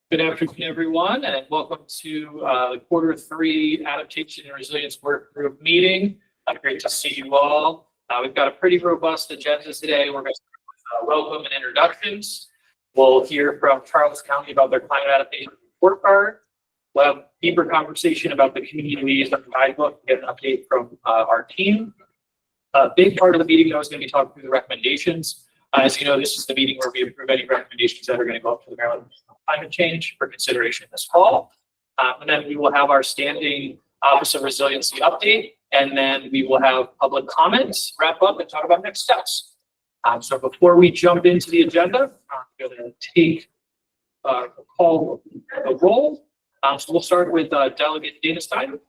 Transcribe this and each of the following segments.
Good afternoon, everyone, and welcome to the Q3 Adaptation and Resilience Work Group meeting. Great to see you all. We've got a pretty robust agenda today. We're going to start with welcome and introductions. We'll hear from Charles County about their climate adaptation report card. We'll have a deeper conversation about the community liaison guidebook, get an update from our team. A big part of the meeting, though, is going to be talking through the recommendations. As you know, this is the meeting where we approve any recommendations that are going to go up to the Maryland Climate Change for consideration this fall. And then we will have our standing Office of Resiliency update, and then we will have public comments, wrap up, and talk about next steps. So before we jump into the agenda, I'm going to take call the roll. So we'll start with Delegate Dana Stein.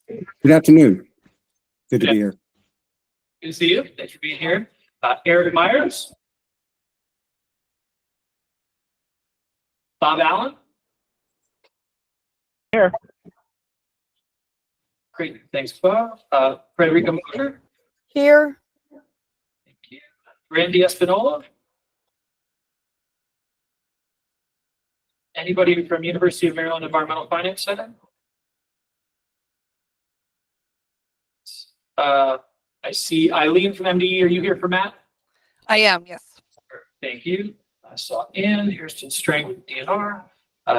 Good afternoon. Good to be here. Good to see you. Thanks for being here. Eric Myers. Bob Allen. Here. Great. Thanks, Bob. Frederica Moser. Here. Thank you. Randy Espinola. Anybody from University of Maryland Environmental Finance Center? I see Eileen from MDE. Are you here for Matt? I am, yes. Thank you. I saw Ann, Houston Strength with DNR.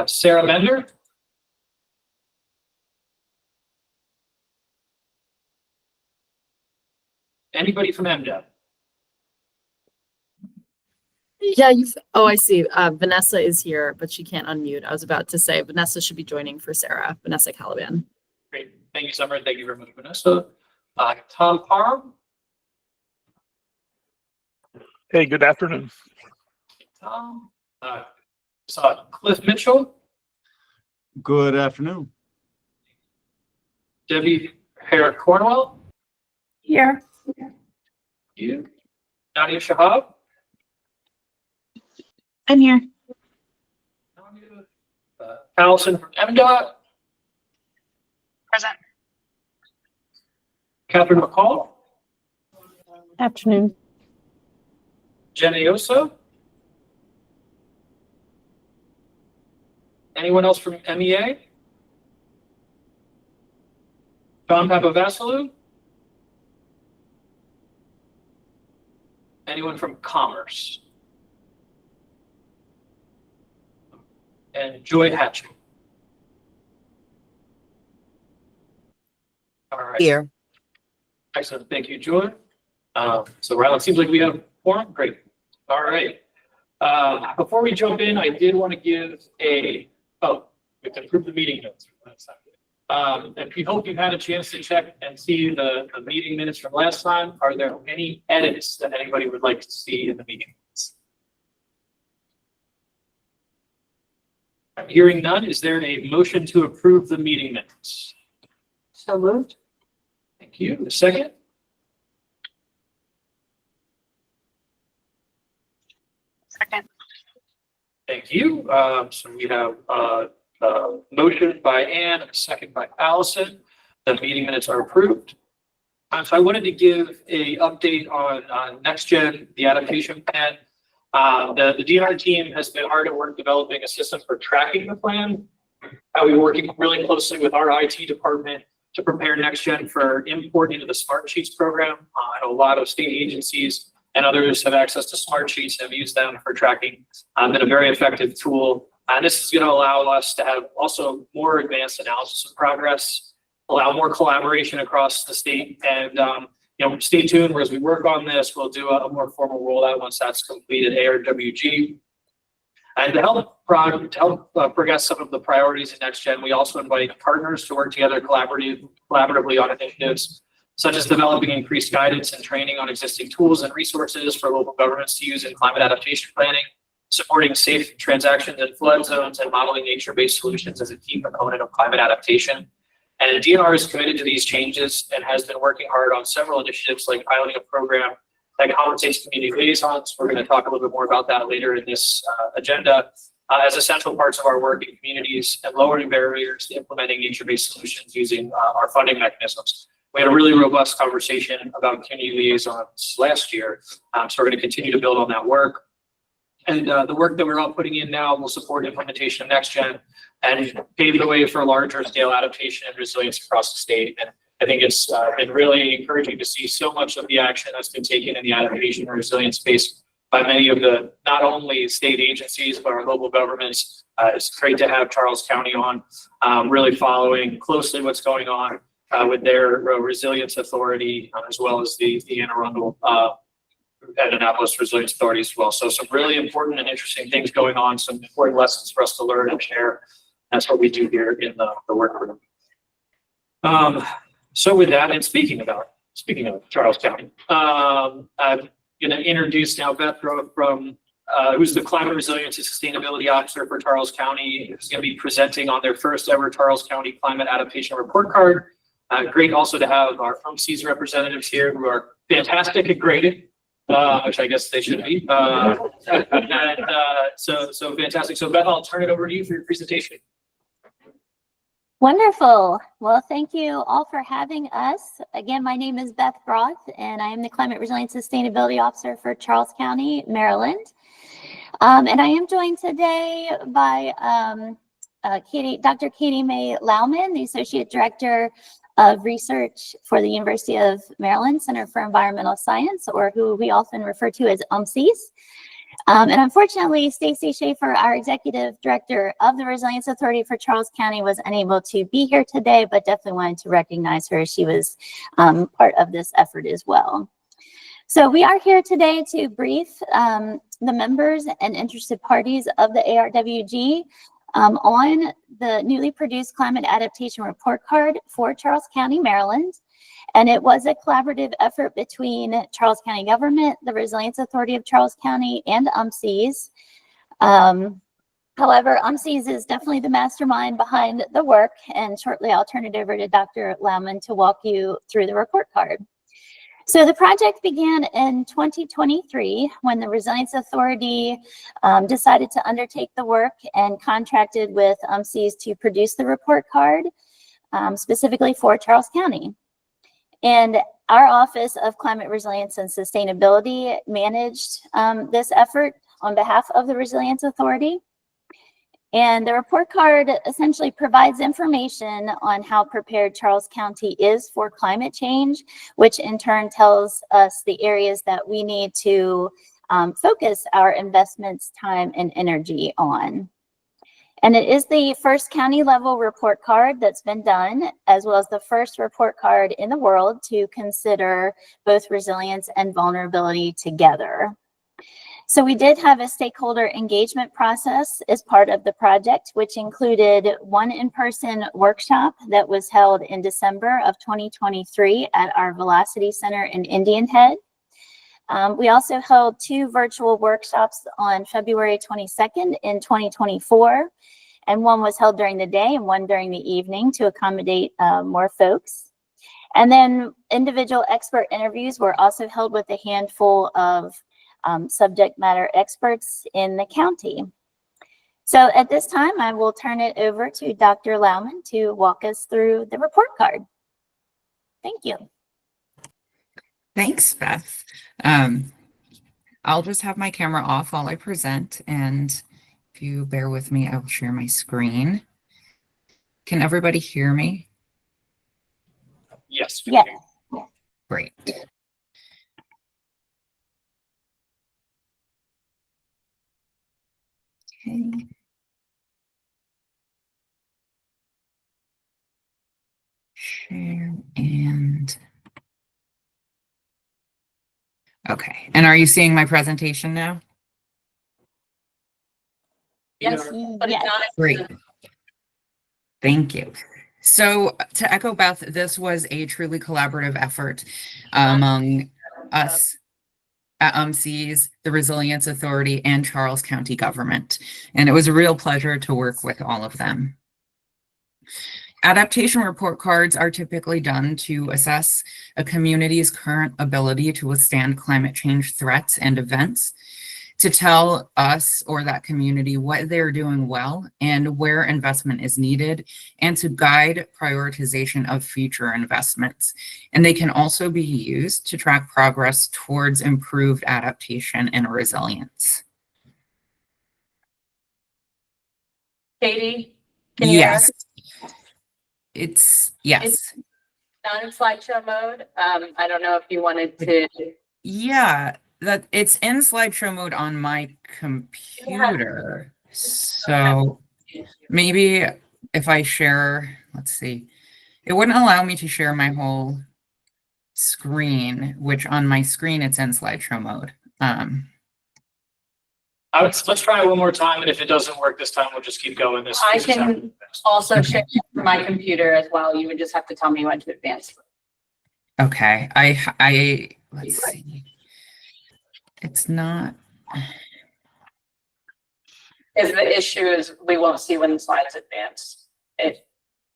Sarah Bender. Anybody from MDEP? Yeah, I see. Vanessa is here, but she can't unmute. I was about to say Vanessa should be joining for Sarah, Vanessa Caliban. Great. Thank you, Summer. Thank you very much, Vanessa. Tom Parham. Hey, good afternoon. Tom. Saw Cliff Mitchell. Good afternoon. Debbie Herrick Cornwell. Here. You. Nadia Shahab. I'm here. Allison from MDOT. Present. Catherine McCall. Afternoon. Jenny Oso. Anyone else from MEA? John Papavassiliou? Anyone from Commerce? And Joy Hatching. All right. Here. Excellent. Thank you, Joy. So Rylan, seems like we have forum. Great. All right. Before we jump in, I did want to give we have to approve the meeting notes. And we hope you've had a chance to check and see the meeting minutes from last time. Are there any edits that anybody would like to see in the meeting minutes? I'm hearing none. Is there a motion to approve the meeting minutes? So moved. Thank you. A second? Second. Thank you. So we have a motion by Ann and a second by Allison. The meeting minutes are approved. So I wanted to give a update on NextGen, the adaptation plan. The DNR team has been hard at work developing a system for tracking the plan. We're working really closely with our IT department to prepare NextGen for import into the Smart Sheets program. I know a lot of state agencies and others have access to Smart Sheets and have used them for tracking. Been a very effective tool. And this is going to allow us to have also more advanced analysis of progress, allow more collaboration across the state. And stay tuned. As we work on this, we'll do a more formal rollout once that's completed, ARWG. And to help progress some of the priorities in NextGen, we also invite partners to work together collaboratively on initiatives, such as developing increased guidance and training on existing tools and resources for local governments to use in climate adaptation planning, supporting safe transactions in flood zones, and modeling nature-based solutions as a key component of climate adaptation. And DNR is committed to these changes and has been working hard on several initiatives like piloting a program that compensates community liaisons. We're going to talk a little bit more about that later in this agenda as essential parts of our work in communities and lowering barriers to implementing nature-based solutions using our funding mechanisms. We had a really robust conversation about community liaisons last year, so we're going to continue to build on that work. And the work that we're all putting in now will support implementation of NextGen and pave the way for larger scale adaptation and resilience across the state. And I think it's been really encouraging to see so much of the action that's been taken in the adaptation and resilience space by many of the, not only state agencies, but our local governments. It's great to have Charles County on, really following closely what's going on with their resilience authority, as well as the Anne Arundel and Annapolis Resilience Authority as well. So some really important and interesting things going on, some important lessons for us to learn and share. That's what we do here in the workgroup. So with that, and speaking of Charles County, I'm going to introduce now Beth from who's the Climate Resilience and Sustainability Officer for Charles County, who's going to be presenting on their first ever Charles County Climate Adaptation Report Card. Great also to have our UMC's representatives here who are fantastic at grading, which I guess they should be. So fantastic. So Beth, I'll turn it over to you for your presentation. Wonderful. Well, thank you all for having us. Again, my name is Beth Groth, and I am the Climate Resilience Sustainability Officer for Charles County, Maryland. And I am joined today by Dr. Katie May Lauman, the Associate Director of Research for the University of Maryland Center for Environmental Science, or who we often refer to as UMCs. And unfortunately, Stacy Schaefer, our Executive Director of the Resilience Authority for Charles County, was unable to be here today, but definitely wanted to recognize her. She was part of this effort as well. So we are here today to brief the members and interested parties of the ARWG on the newly produced Climate Adaptation Report Card for Charles County, Maryland. And it was a collaborative effort between Charles County government, the Resilience Authority of Charles County, and UMCs. However, UMCs is definitely the mastermind behind the work, and shortly I'll turn it over to Dr. Lauman to walk you through the report card. So the project began in 2023 when the Resilience Authority decided to undertake the work and contracted with UMCs to produce the report card, specifically for Charles County. And our Office of Climate Resilience and Sustainability managed this effort on behalf of the Resilience Authority. And the report card essentially provides information on how prepared Charles County is for climate change, which in turn tells us the areas that we need to focus our investments, time, and energy on. And it is the first county level report card that's been done, as well as the first report card in the world to consider both resilience and vulnerability together. So we did have a stakeholder engagement process as part of the project, which included one in-person workshop that was held in December of 2023 at our Velocity Center in Indian Head. We also held 2 virtual workshops on February 22nd in 2024, and one was held during the day and one during the evening to accommodate more folks. And then individual expert interviews were also held with a handful of subject matter experts in the county. So at this time, I will turn it over to Dr. Lauman to walk us through the report card. Thank you. Thanks, Beth. I'll just have my camera off while I present, and if you bear with me, I will share my screen. Can everybody hear me? Yes. Yes. Great. Okay. Share and okay. And are you seeing my presentation now? Yes, but it's not. Great. Thank you. So to echo Beth, this was a truly collaborative effort among us at UMCs, the Resilience Authority, and Charles County government. And it was a real pleasure to work with all of them. Adaptation report cards are typically done to assess a community's current ability to withstand climate change threats and events, to tell us or that community what they're doing well and where investment is needed, and to guide prioritization of future investments. And they can also be used to track progress towards improved adaptation and resilience. Katie? Can you hear Yes. us? Yes. Not in slideshow mode. I don't know if you wanted to. Yeah, that it's in slideshow mode on my computer. So maybe if I share, let's see, it wouldn't allow me to share my whole screen, which on my screen it's in slideshow mode. Let's try it one more time, and if it doesn't work this time, we'll just keep going. I can also Okay. share my computer as well. You would just have to tell me when to advance. Okay, let's see. It's not. Is the issue is we won't see when the slides advance.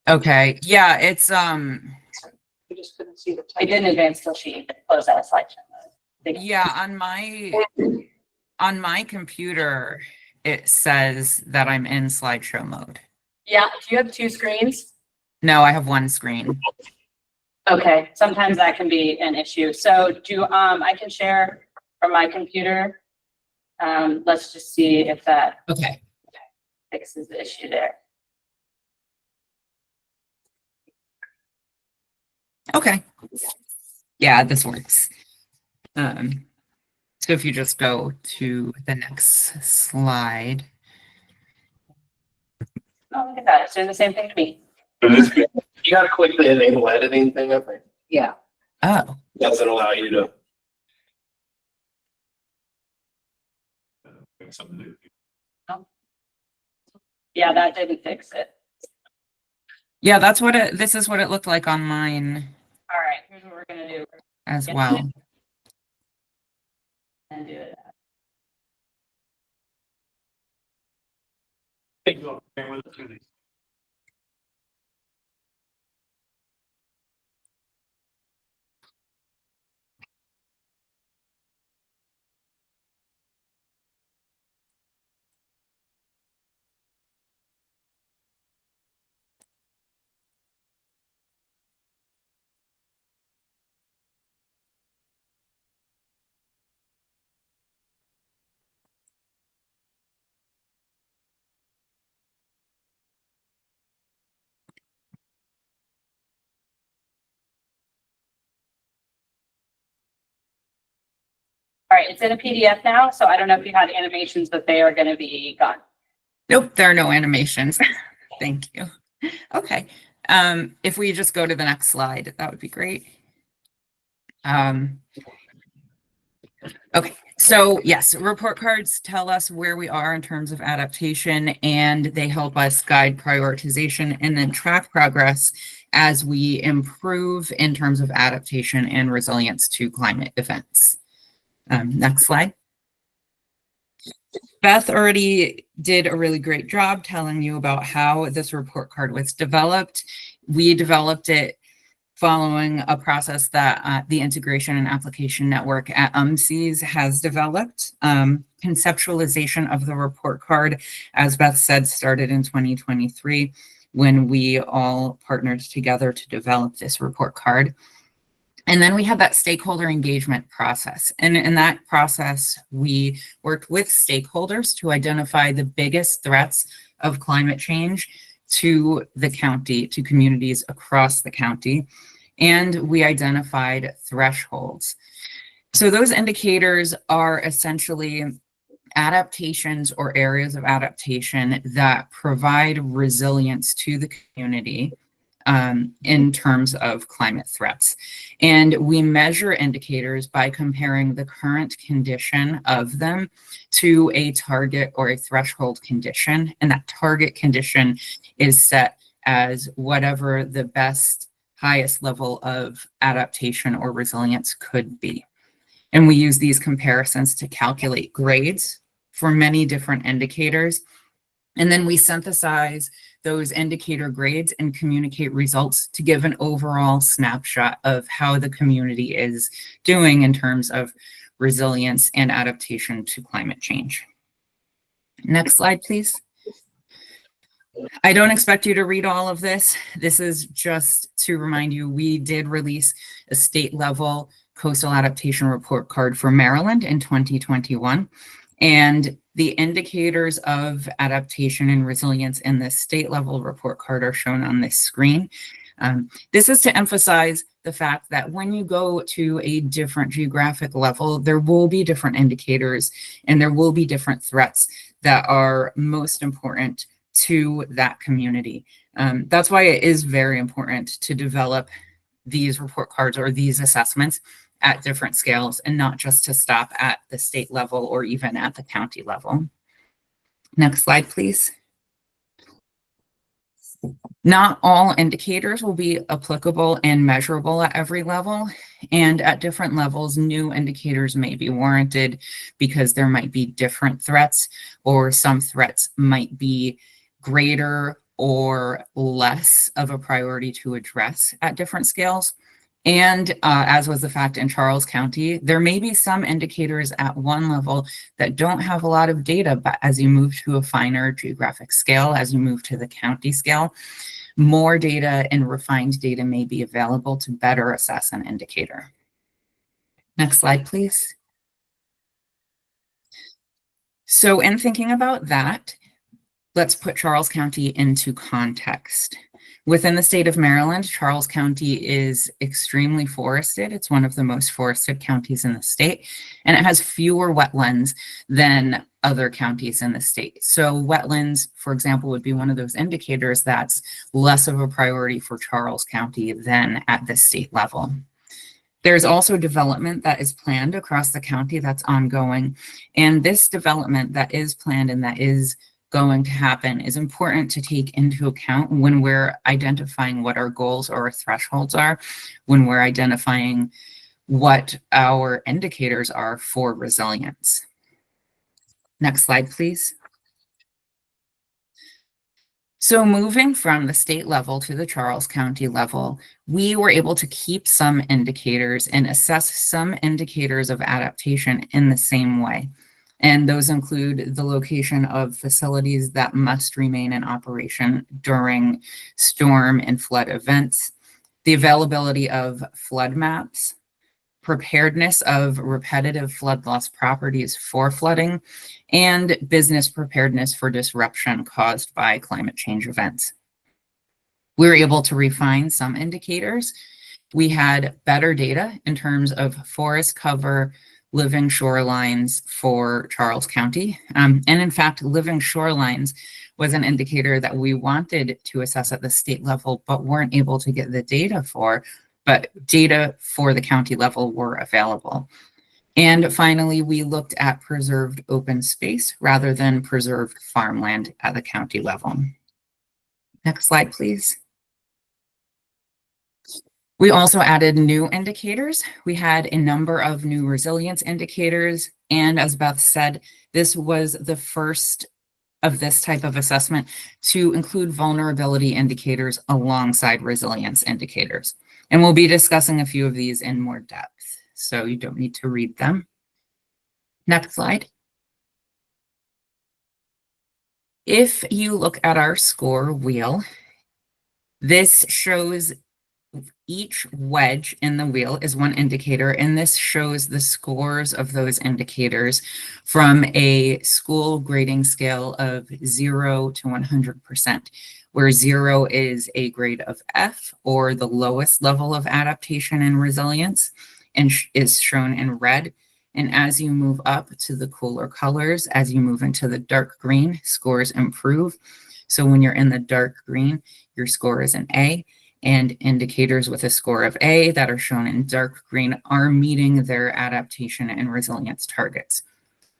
Okay, yeah, it's We just couldn't see the. I didn't advance till she closed out of slideshow mode. yeah, on my computer it says that I'm in slideshow mode. Yeah, do you have two screens? No, I have one screen. Okay, sometimes that can be an issue. So I can share from my computer. Let's just see if that Okay. fixes the issue there. Okay. Yeah, this works. So if you just go to the next slide. Oh, look at that. It's doing the same thing to me. You gotta click the enable editing thing, I think. Yeah. Oh, Doesn't allow you to. Yeah, that didn't fix it. yeah, this is what it looked like on mine All right, here's what we're gonna do. as Yeah. well. And do it. All right, it's in a PDF now, so I don't know if you had animations, but they are gonna be gone. Nope, there are no animations. Thank you. Okay. If we just go to the next slide, that would be great. Okay, so yes, report cards tell us where we are in terms of adaptation, and they help us guide prioritization and then track progress as we improve in terms of adaptation and resilience to climate events. Next slide. Beth already did a really great job telling you about how this report card was developed. We developed it following a process that the Integration and Application Network at UMCES has developed. Conceptualization of the report card, as Beth said, started in 2023 when we all partnered together to develop this report card. And then we had that stakeholder engagement process. And in that process, we worked with stakeholders to identify the biggest threats of climate change to the county, to communities across the county. And we identified thresholds. So those indicators are essentially adaptations or areas of adaptation that provide resilience to the community in terms of climate threats. And we measure indicators by comparing the current condition of them to a target or a threshold condition. And that target condition is set as whatever the best, highest level of adaptation or resilience could be. And we use these comparisons to calculate grades for many different indicators. And then we synthesize those indicator grades and communicate results to give an overall snapshot of how the community is doing in terms of resilience and adaptation to climate change. Next slide, please. I don't expect you to read all of this. This is just to remind you, we did release a state level coastal adaptation report card for Maryland in 2021. And the indicators of adaptation and resilience in this state level report card are shown on this screen. This is to emphasize the fact that when you go to a different geographic level, there will be different indicators and there will be different threats that are most important to that community. That's why it is very important to develop these report cards or these assessments at different scales and not just to stop at the state level or even at the county level. Next slide, please. Not all indicators will be applicable and measurable at every level, and at different levels, new indicators may be warranted because there might be different threats, or some threats might be greater or less of a priority to address at different scales. And as was the fact in Charles County, there may be some indicators at one level that don't have a lot of data, but as you move to a finer geographic scale, as you move to the county scale, more data and refined data may be available to better assess an indicator. Next slide, please. So in thinking about that, let's put Charles County into context. Within the state of Maryland, Charles County is extremely forested. It's one of the most forested counties in the state, and it has fewer wetlands than other counties in the state. So wetlands, for example, would be one of those indicators that's less of a priority for Charles County than at the state level. There's also development that is planned across the county that's ongoing, and this development that is planned and that is going to happen is important to take into account when we're identifying what our goals or our thresholds are, when we're identifying what our indicators are for resilience. Next slide, please. So moving from the state level to the Charles County level, we were able to keep some indicators and assess some indicators of adaptation in the same way. And those include the location of facilities that must remain in operation during storm and flood events, the availability of flood maps, preparedness of repetitive flood loss properties for flooding, and business preparedness for disruption caused by climate change events. We were able to refine some indicators. We had better data in terms of forest cover, living shorelines for Charles County. And in fact, living shorelines was an indicator that we wanted to assess at the state level, but weren't able to get the data for, but data for the county level were available. And finally, we looked at preserved open space rather than preserved farmland at the county level. Next slide, please. We also added new indicators. We had a number of new resilience indicators. And as Beth said, this was the first of this type of assessment to include vulnerability indicators alongside resilience indicators. And we'll be discussing a few of these in more depth, so you don't need to read them. Next slide. If you look at our score wheel, this shows each wedge in the wheel is one indicator, and this shows the scores of those indicators from a school grading scale of 0 to 100%, where 0 is a grade of F, or the lowest level of adaptation and resilience, and is shown in red. And as you move up to the cooler colors, as you move into the dark green, scores improve. So when you're in the dark green, your score is an A. And indicators with a score of A that are shown in dark green are meeting their adaptation and resilience targets.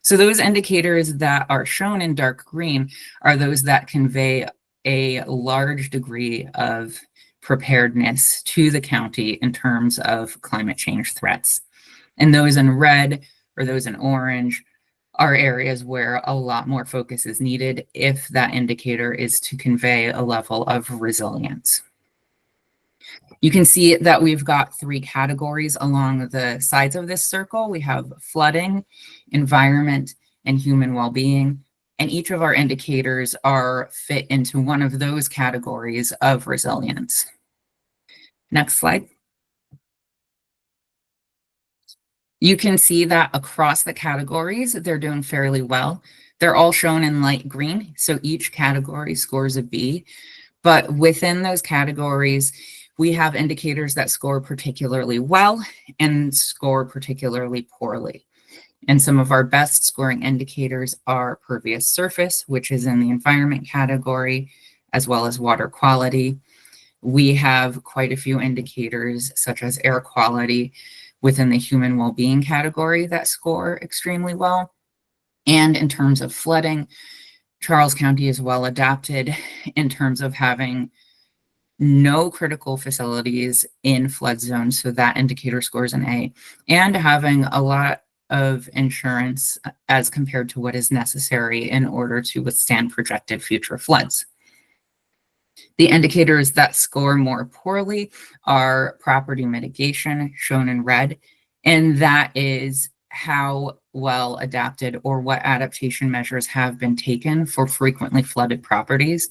So those indicators that are shown in dark green are those that convey a large degree of preparedness to the county in terms of climate change threats. And those in red or those in orange are areas where a lot more focus is needed if that indicator is to convey a level of resilience. You can see that we've got 3 categories along the sides of this circle. We have flooding, environment, and human well-being. And each of our indicators are fit into one of those categories of resilience. Next slide. You can see that across the categories, they're doing fairly well. They're all shown in light green, so each category scores a B. But within those categories, we have indicators that score particularly well and score particularly poorly. And some of our best scoring indicators are pervious surface, which is in the environment category, as well as water quality. We have quite a few indicators such as air quality within the human well-being category that score extremely well. And in terms of flooding, Charles County is well adapted in terms of having no critical facilities in flood zones, so that indicator scores an A, and having a lot of insurance as compared to what is necessary in order to withstand projected future floods. The indicators that score more poorly are property mitigation, shown in red, and that is how well adapted or what adaptation measures have been taken for frequently flooded properties.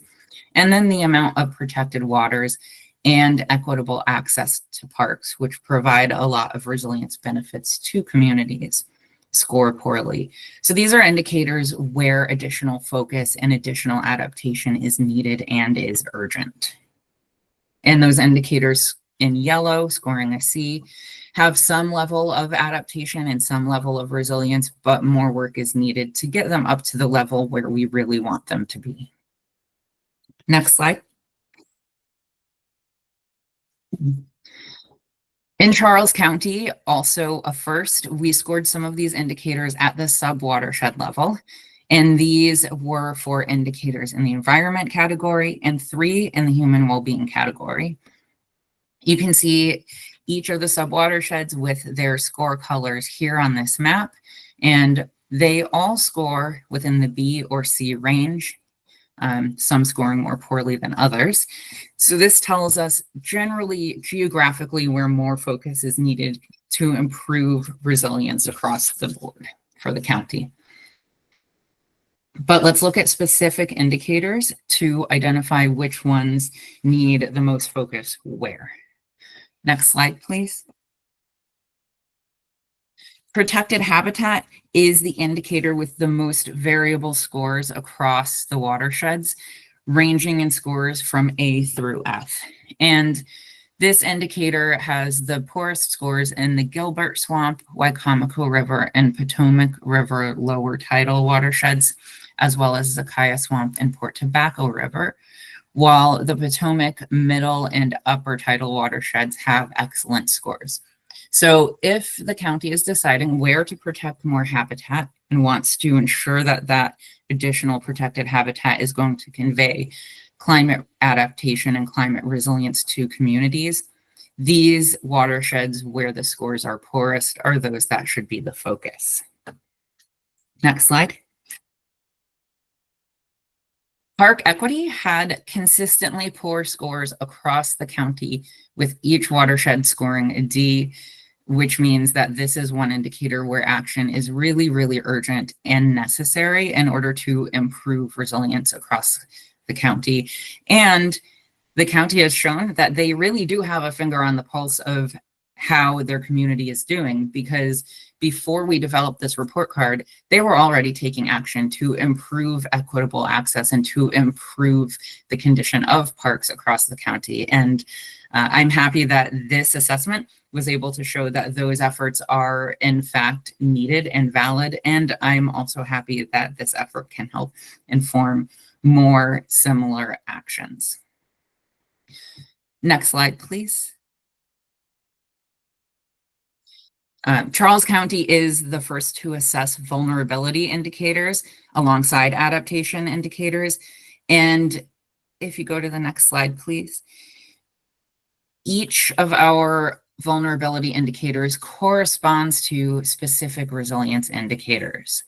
And then the amount of protected waters and equitable access to parks, which provide a lot of resilience benefits to communities, score poorly. So these are indicators where additional focus and additional adaptation is needed and is urgent. And those indicators in yellow, scoring a C, have some level of adaptation and some level of resilience, but more work is needed to get them up to the level where we really want them to be. Next slide. In Charles County, also a first, we scored some of these indicators at the sub-watershed level, and these were for indicators in the environment category and 3 in the human well-being category. You can see each of the sub-watersheds with their score colors here on this map, and they all score within the B or C range. Some scoring more poorly than others. So this tells us generally geographically where more focus is needed to improve resilience across the board for the county. But let's look at specific indicators to identify which ones need the most focus where. Next slide, please. Protected habitat is the indicator with the most variable scores across the watersheds, ranging in scores from A through F. And this indicator has the poorest scores in the Gilbert Swamp, Wicomico River, and Potomac River lower tidal watersheds, as well as Zakiah Swamp and Port Tobacco River, while the Potomac middle and upper tidal watersheds have excellent scores. So if the county is deciding where to protect more habitat and wants to ensure that that additional protected habitat is going to convey climate adaptation and climate resilience to communities, these watersheds where the scores are poorest are those that should be the focus. Next slide. Park equity had consistently poor scores across the county, with each watershed scoring a D, which means that this is one indicator where action is really, really urgent and necessary in order to improve resilience across the county. And the county has shown that they really do have a finger on the pulse of how their community is doing, because before we developed this report card, they were already taking action to improve equitable access and to improve the condition of parks across the county. And I'm happy that this assessment was able to show that those efforts are in fact needed and valid. And I'm also happy that this effort can help inform more similar actions. Next slide, please. Charles County is the first to assess vulnerability indicators alongside adaptation indicators. And if you go to the next slide, please. Each of our vulnerability indicators corresponds to specific resilience indicators.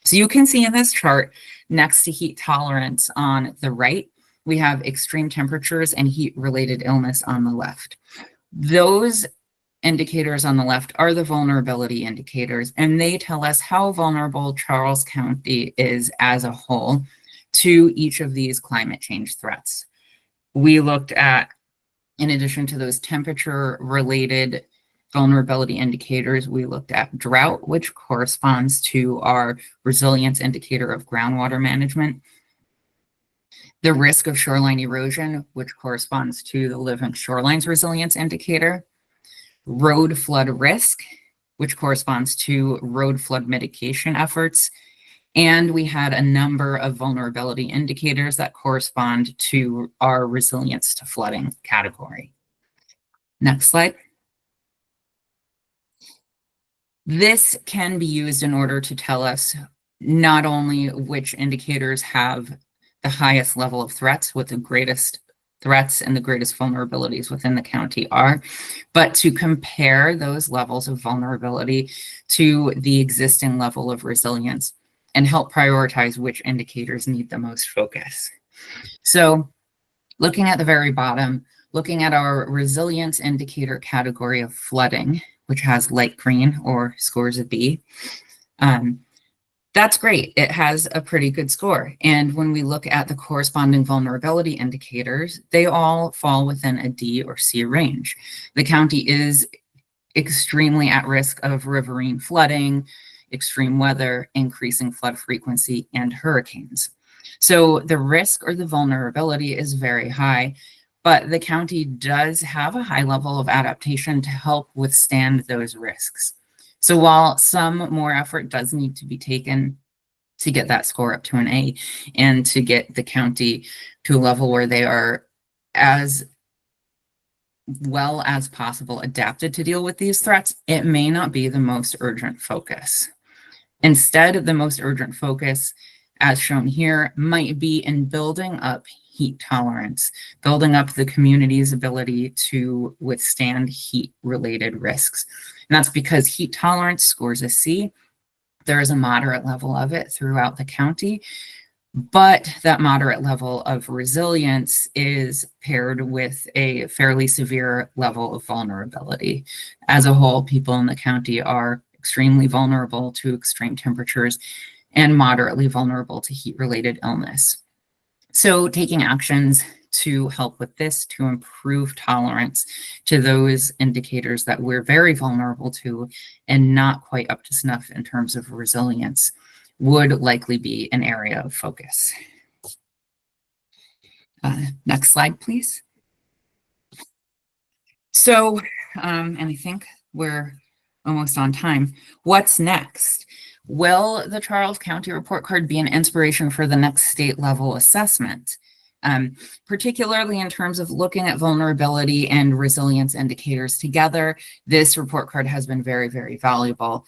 So you can see in this chart, next to heat tolerance on the right, we have extreme temperatures and heat-related illness on the left. Those indicators on the left are the vulnerability indicators, and they tell us how vulnerable Charles County is as a whole to each of these climate change threats. We looked at, in addition to those temperature-related vulnerability indicators, we looked at drought, which corresponds to our resilience indicator of groundwater management. The risk of shoreline erosion, which corresponds to the Living Shorelines Resilience Indicator. Road flood risk, which corresponds to road flood mitigation efforts. And we had a number of vulnerability indicators that correspond to our resilience to flooding category. Next slide. This can be used in order to tell us not only which indicators have the highest level of threats, what the greatest threats and the greatest vulnerabilities within the county are, but to compare those levels of vulnerability to the existing level of resilience and help prioritize which indicators need the most focus. So looking at the very bottom, looking at our resilience indicator category of flooding, which has light green or scores of B, that's great. It has a pretty good score. And when we look at the corresponding vulnerability indicators, they all fall within a D or C range. The county is extremely at risk of riverine flooding, extreme weather, increasing flood frequency, and hurricanes. So the risk or the vulnerability is very high, but the county does have a high level of adaptation to help withstand those risks. So while some more effort does need to be taken to get that score up to an A and to get the county to a level where they are as well as possible adapted to deal with these threats, it may not be the most urgent focus. Instead, the most urgent focus, as shown here, might be in building up heat tolerance, building up the community's ability to withstand heat-related risks. And that's because heat tolerance scores a C. There is a moderate level of it throughout the county, but that moderate level of resilience is paired with a fairly severe level of vulnerability. As a whole, people in the county are extremely vulnerable to extreme temperatures and moderately vulnerable to heat-related illness. So taking actions to help with this, to improve tolerance to those indicators that we're very vulnerable to and not quite up to snuff in terms of resilience, would likely be an area of focus. Next slide, please. So, and I think we're almost on time. What's next? Will the Charles County Report Card be an inspiration for the next state level assessment? Particularly in terms of looking at vulnerability and resilience indicators together, this report card has been very, very valuable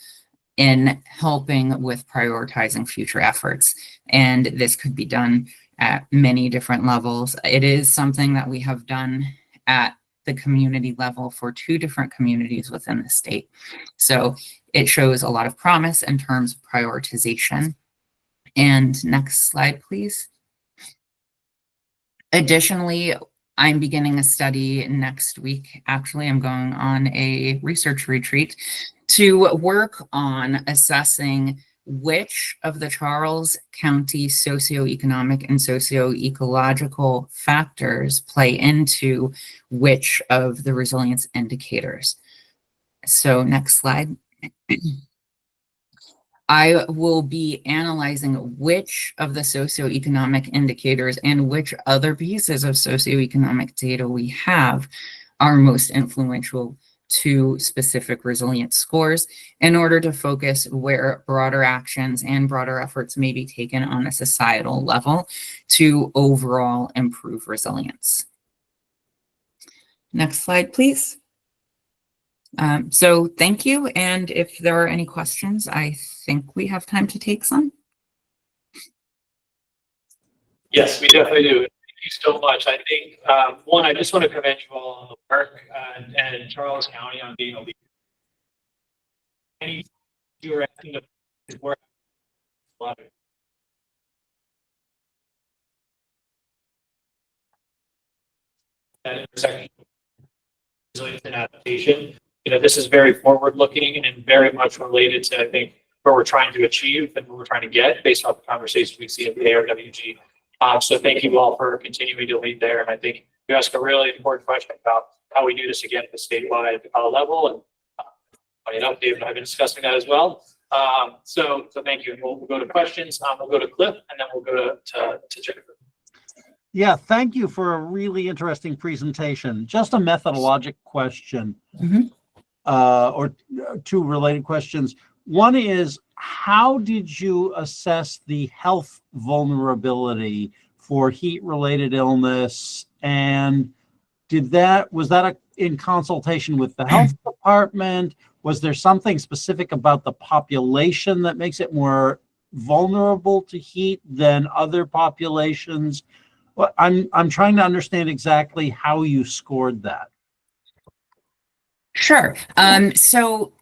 in helping with prioritizing future efforts. And this could be done at many different levels. It is something that we have done at the community level for 2 different communities within the state. So it shows a lot of promise in terms of prioritization. And next slide, please. Additionally, I'm beginning a study next week. Actually, I'm going on a research retreat to work on assessing which of the Charles County socioeconomic and socio-ecological factors play into which of the resilience indicators. So next slide. I will be analyzing which of the socioeconomic indicators and which other pieces of socioeconomic data we have are most influential to specific resilience scores in order to focus where broader actions and broader efforts may be taken on a societal level to overall improve resilience. Next slide, please. So thank you. And if there are any questions, I think we have time to take some. Yes, we definitely do. Thank you so much. I think, one, I just want to commend you all on the work and Charles County on being a leader. Any you were asking to work a lot of that intersection of resilience and adaptation. You know, this is very forward-looking and very much related to, I think, where we're trying to achieve and what we're trying to get based off the conversations we see at the ARWG. So thank you all for continuing to lead there. And I think you asked a really important question about how we do this again at the statewide level. And Funny enough, Dave and I have been discussing that as well. So thank you. We'll go to questions. We'll go to Cliff, and then we'll go to Jennifer. Yeah, thank you for a really interesting presentation. Just a methodologic question, or two related questions. One is, how did you assess the health vulnerability for heat-related illness? And was that in consultation with the health department? Was there something specific about the population that makes it more vulnerable to heat than other populations? Well, I'm trying to understand exactly how you scored that. Sure. So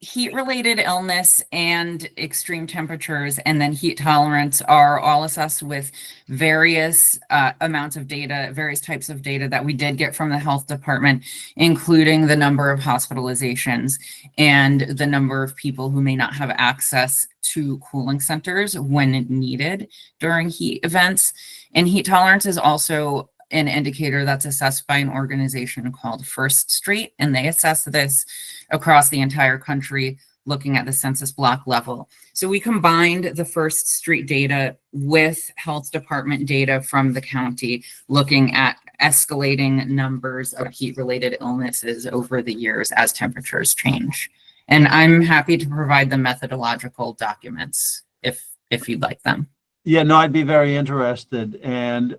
heat-related illness and extreme temperatures and then heat tolerance are all assessed with various amounts of data, various types of data that we did get from the health department, including the number of hospitalizations and the number of people who may not have access to cooling centers when needed during heat events. And heat tolerance is also an indicator that's assessed by an organization called First Street, and they assess this across the entire country, looking at the census block level. So we combined the First Street data with health department data from the county, looking at escalating numbers of heat-related illnesses over the years as temperatures change. And I'm happy to provide the methodological documents if you'd like them. Yeah, no, I'd be very interested. And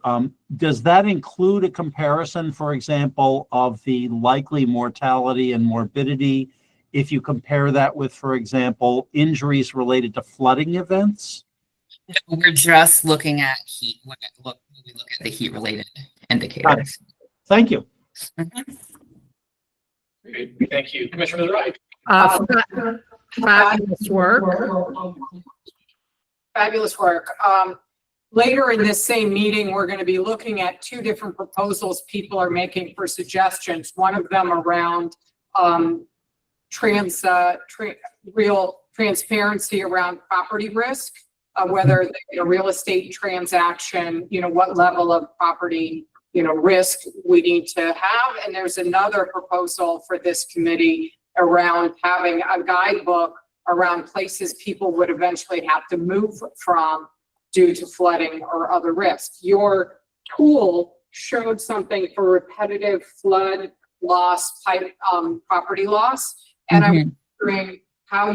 does that include a comparison, for example, of the likely mortality and morbidity if you compare that with, for example, injuries related to flooding events? We're just looking at heat. We look at the heat-related indicators. Thank you. Great. Thank you. Commissioner Wright. Fabulous work. Fabulous work. Later in this same meeting, we're going to be looking at two different proposals people are making for suggestions. One of them around real transparency around property risk, whether a real estate transaction, what level of property, risk we need to have. And there's another proposal for this committee around having a guidebook around places people would eventually have to move from due to flooding or other risks. Your tool showed something for repetitive flood loss type property loss. And I'm wondering how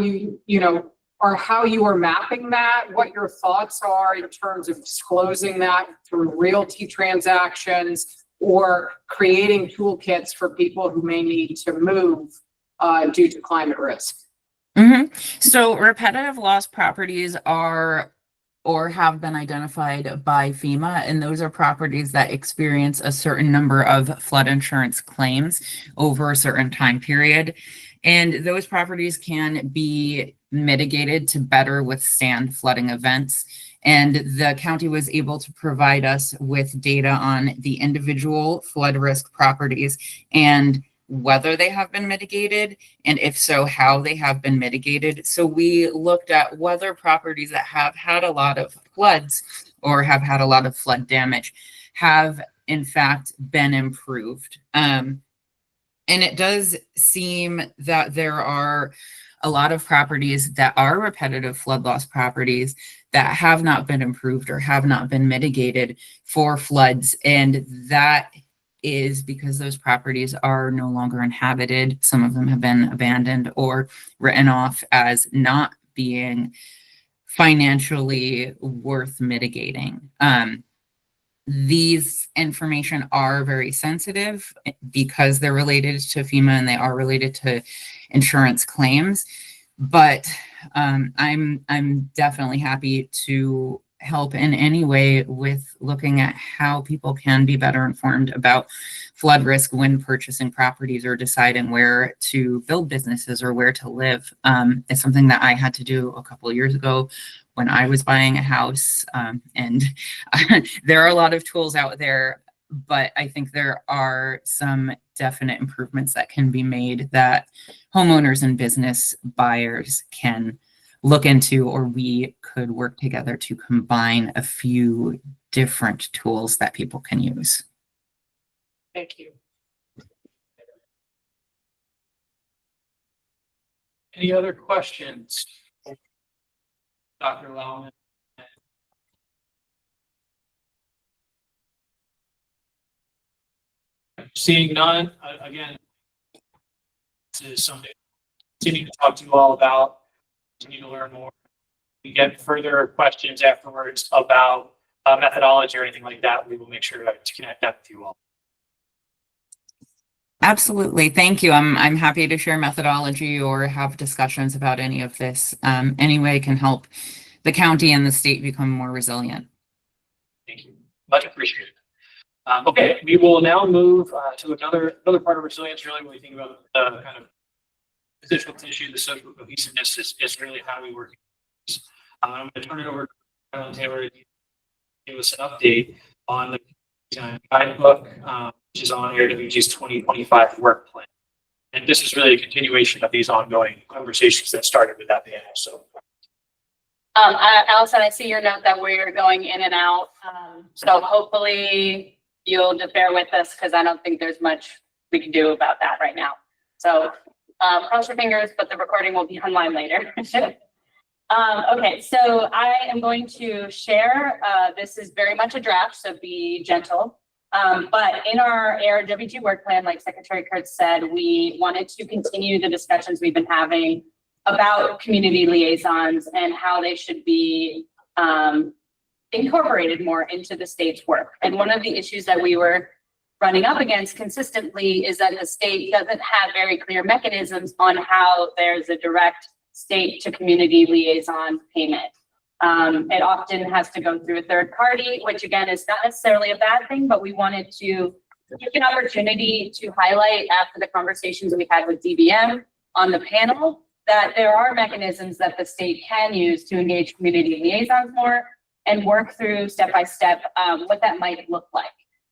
how you are mapping that, what your thoughts are in terms of disclosing that through realty transactions or creating toolkits for people who may need to move due to climate risk. So repetitive loss properties are or have been identified by FEMA, and those are properties that experience a certain number of flood insurance claims over a certain time period. And those properties can be mitigated to better withstand flooding events. And the county was able to provide us with data on the individual flood risk properties and whether they have been mitigated, and if so, how they have been mitigated. So we looked at whether properties that have had a lot of floods or have had a lot of flood damage have in fact been improved. And it does seem that there are a lot of properties that are repetitive flood loss properties that have not been improved or have not been mitigated for floods. And that is because those properties are no longer inhabited. Some of them have been abandoned or written off as not being financially worth mitigating. These information are very sensitive because they're related to FEMA and they are related to insurance claims. But I'm definitely happy to help in any way with looking at how people can be better informed about flood risk when purchasing properties or deciding where to build businesses or where to live. It's something that I had to do a couple of years ago when I was buying a house. And there are a lot of tools out there, but I think there are some definite improvements that can be made that homeowners and business buyers can look into, or we could work together to combine a few different tools that people can use. Thank you. Any other questions? Dr. Lauman? Seeing none, again, this is something continue to talk to you all about, continue to learn more. We get further questions afterwards about methodology or anything like that, we will make sure to connect that with you all. Absolutely. Thank you. I'm happy to share methodology or have discussions about any of this. Any way can help the county and the state become more resilient. Thank you. Much appreciated. Okay, we will now move to another part of resilience. Really, when we think about the kind of physical tissue, the social cohesiveness is really how we work. I'm going to turn it over to Alan Taylor to give us an update on the guidebook, which is on ARWG's 2025 work plan. And this is really a continuation of these ongoing conversations that started with that panel. So, Allison, I see your note that we're going in and out. So hopefully you'll just bear with us because I don't think there's much we can do about that right now. So cross your fingers, but the recording will be online later. Okay, so I am going to share, this is very much a draft, so be gentle. But in our ARWG work plan, like Secretary Kurtz said, we wanted to continue the discussions we've been having about community liaisons and how they should be incorporated more into the state's work. And one of the issues that we were running up against consistently is that the state doesn't have very clear mechanisms on how there's a direct state to community liaison payment. It often has to go through a third party, which again is not necessarily a bad thing, but we wanted to take an opportunity to highlight after the conversations we had with DBM on the panel that there are mechanisms that the state can use to engage community liaisons more and work through step by step what that might look like.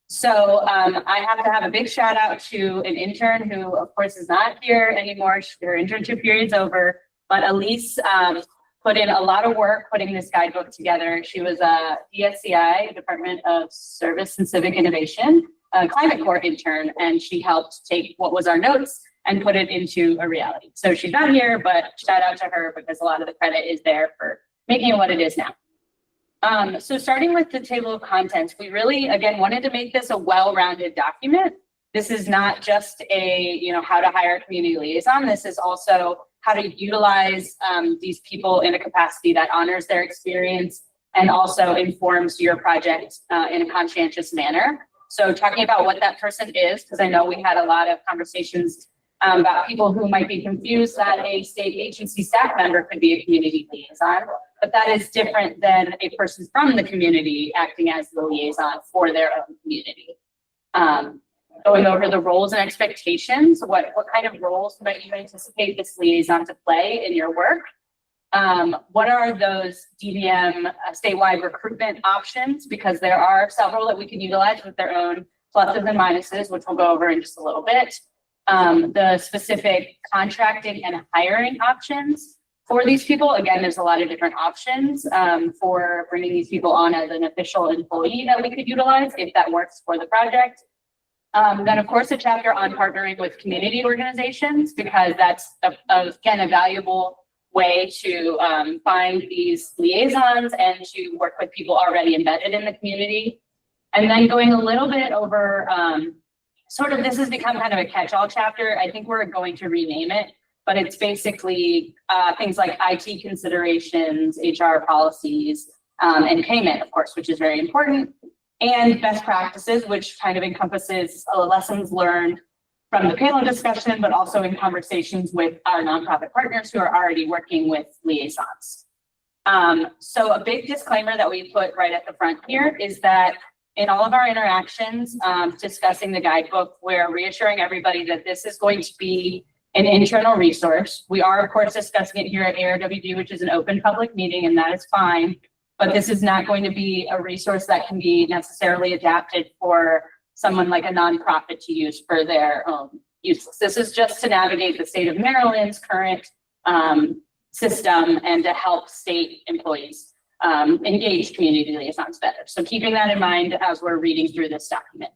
So I have to have a big shout out to an intern who of course is not here anymore. Her internship period's over, but Elise put in a lot of work putting this guidebook together. She was a DSCI, Department of Service and Civic Innovation, Climate Corps intern, and she helped take what was our notes and put it into a reality. So she's not here, but shout out to her because a lot of the credit is there for making it what it is now. So starting with the table of contents, we really, again, wanted to make this a well-rounded document. This is not just a, how to hire a community liaison. This is also how to utilize these people in a capacity that honors their experience and also informs your project in a conscientious manner. So talking about what that person is, because I know we had a lot of conversations about people who might be confused that a state agency staff member could be a community liaison, but that is different than a person from the community acting as the liaison for their own community. Going over the roles and expectations, what kind of roles might you anticipate this liaison to play in your work? What are those DVM statewide recruitment options? Because there are several that we can utilize with their own pluses and minuses, which we'll go over in just a little bit. The specific contracting and hiring options for these people. Again, there's a lot of different options for bringing these people on as an official employee that we could utilize if that works for the project. Then of course, a chapter on partnering with community organizations, because that's again, a valuable way to find these liaisons and to work with people already embedded in the community. And then going a little bit over this has become kind of a catch-all chapter. I think we're going to rename it, but it's basically things like IT considerations, HR policies, and payment, of course, which is very important, and best practices, which kind of encompasses lessons learned from the panel discussion, but also in conversations with our nonprofit partners who are already working with liaisons. So a big disclaimer that we put right at the front here is that in all of our interactions discussing the guidebook, we're reassuring everybody that this is going to be an internal resource. We are, of course, discussing it here at ARWG, which is an open public meeting, and that is fine. But this is not going to be a resource that can be necessarily adapted for someone like a nonprofit to use for their own uses. This is just to navigate the state of Maryland's current system and to help state employees engage community liaisons better. So keeping that in mind as we're reading through this document.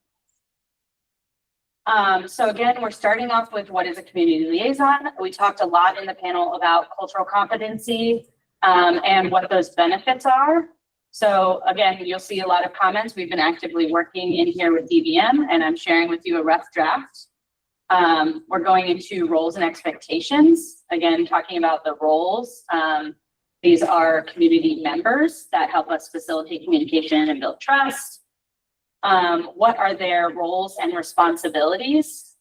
So again, we're starting off with what is a community liaison. We talked a lot in the panel about cultural competency and what those benefits are. So again, you'll see a lot of comments. We've been actively working in here with DBM, and I'm sharing with you a rough draft. We're going into roles and expectations. Again, talking about the roles. These are community members that help us facilitate communication and build trust. What are their roles and responsibilities?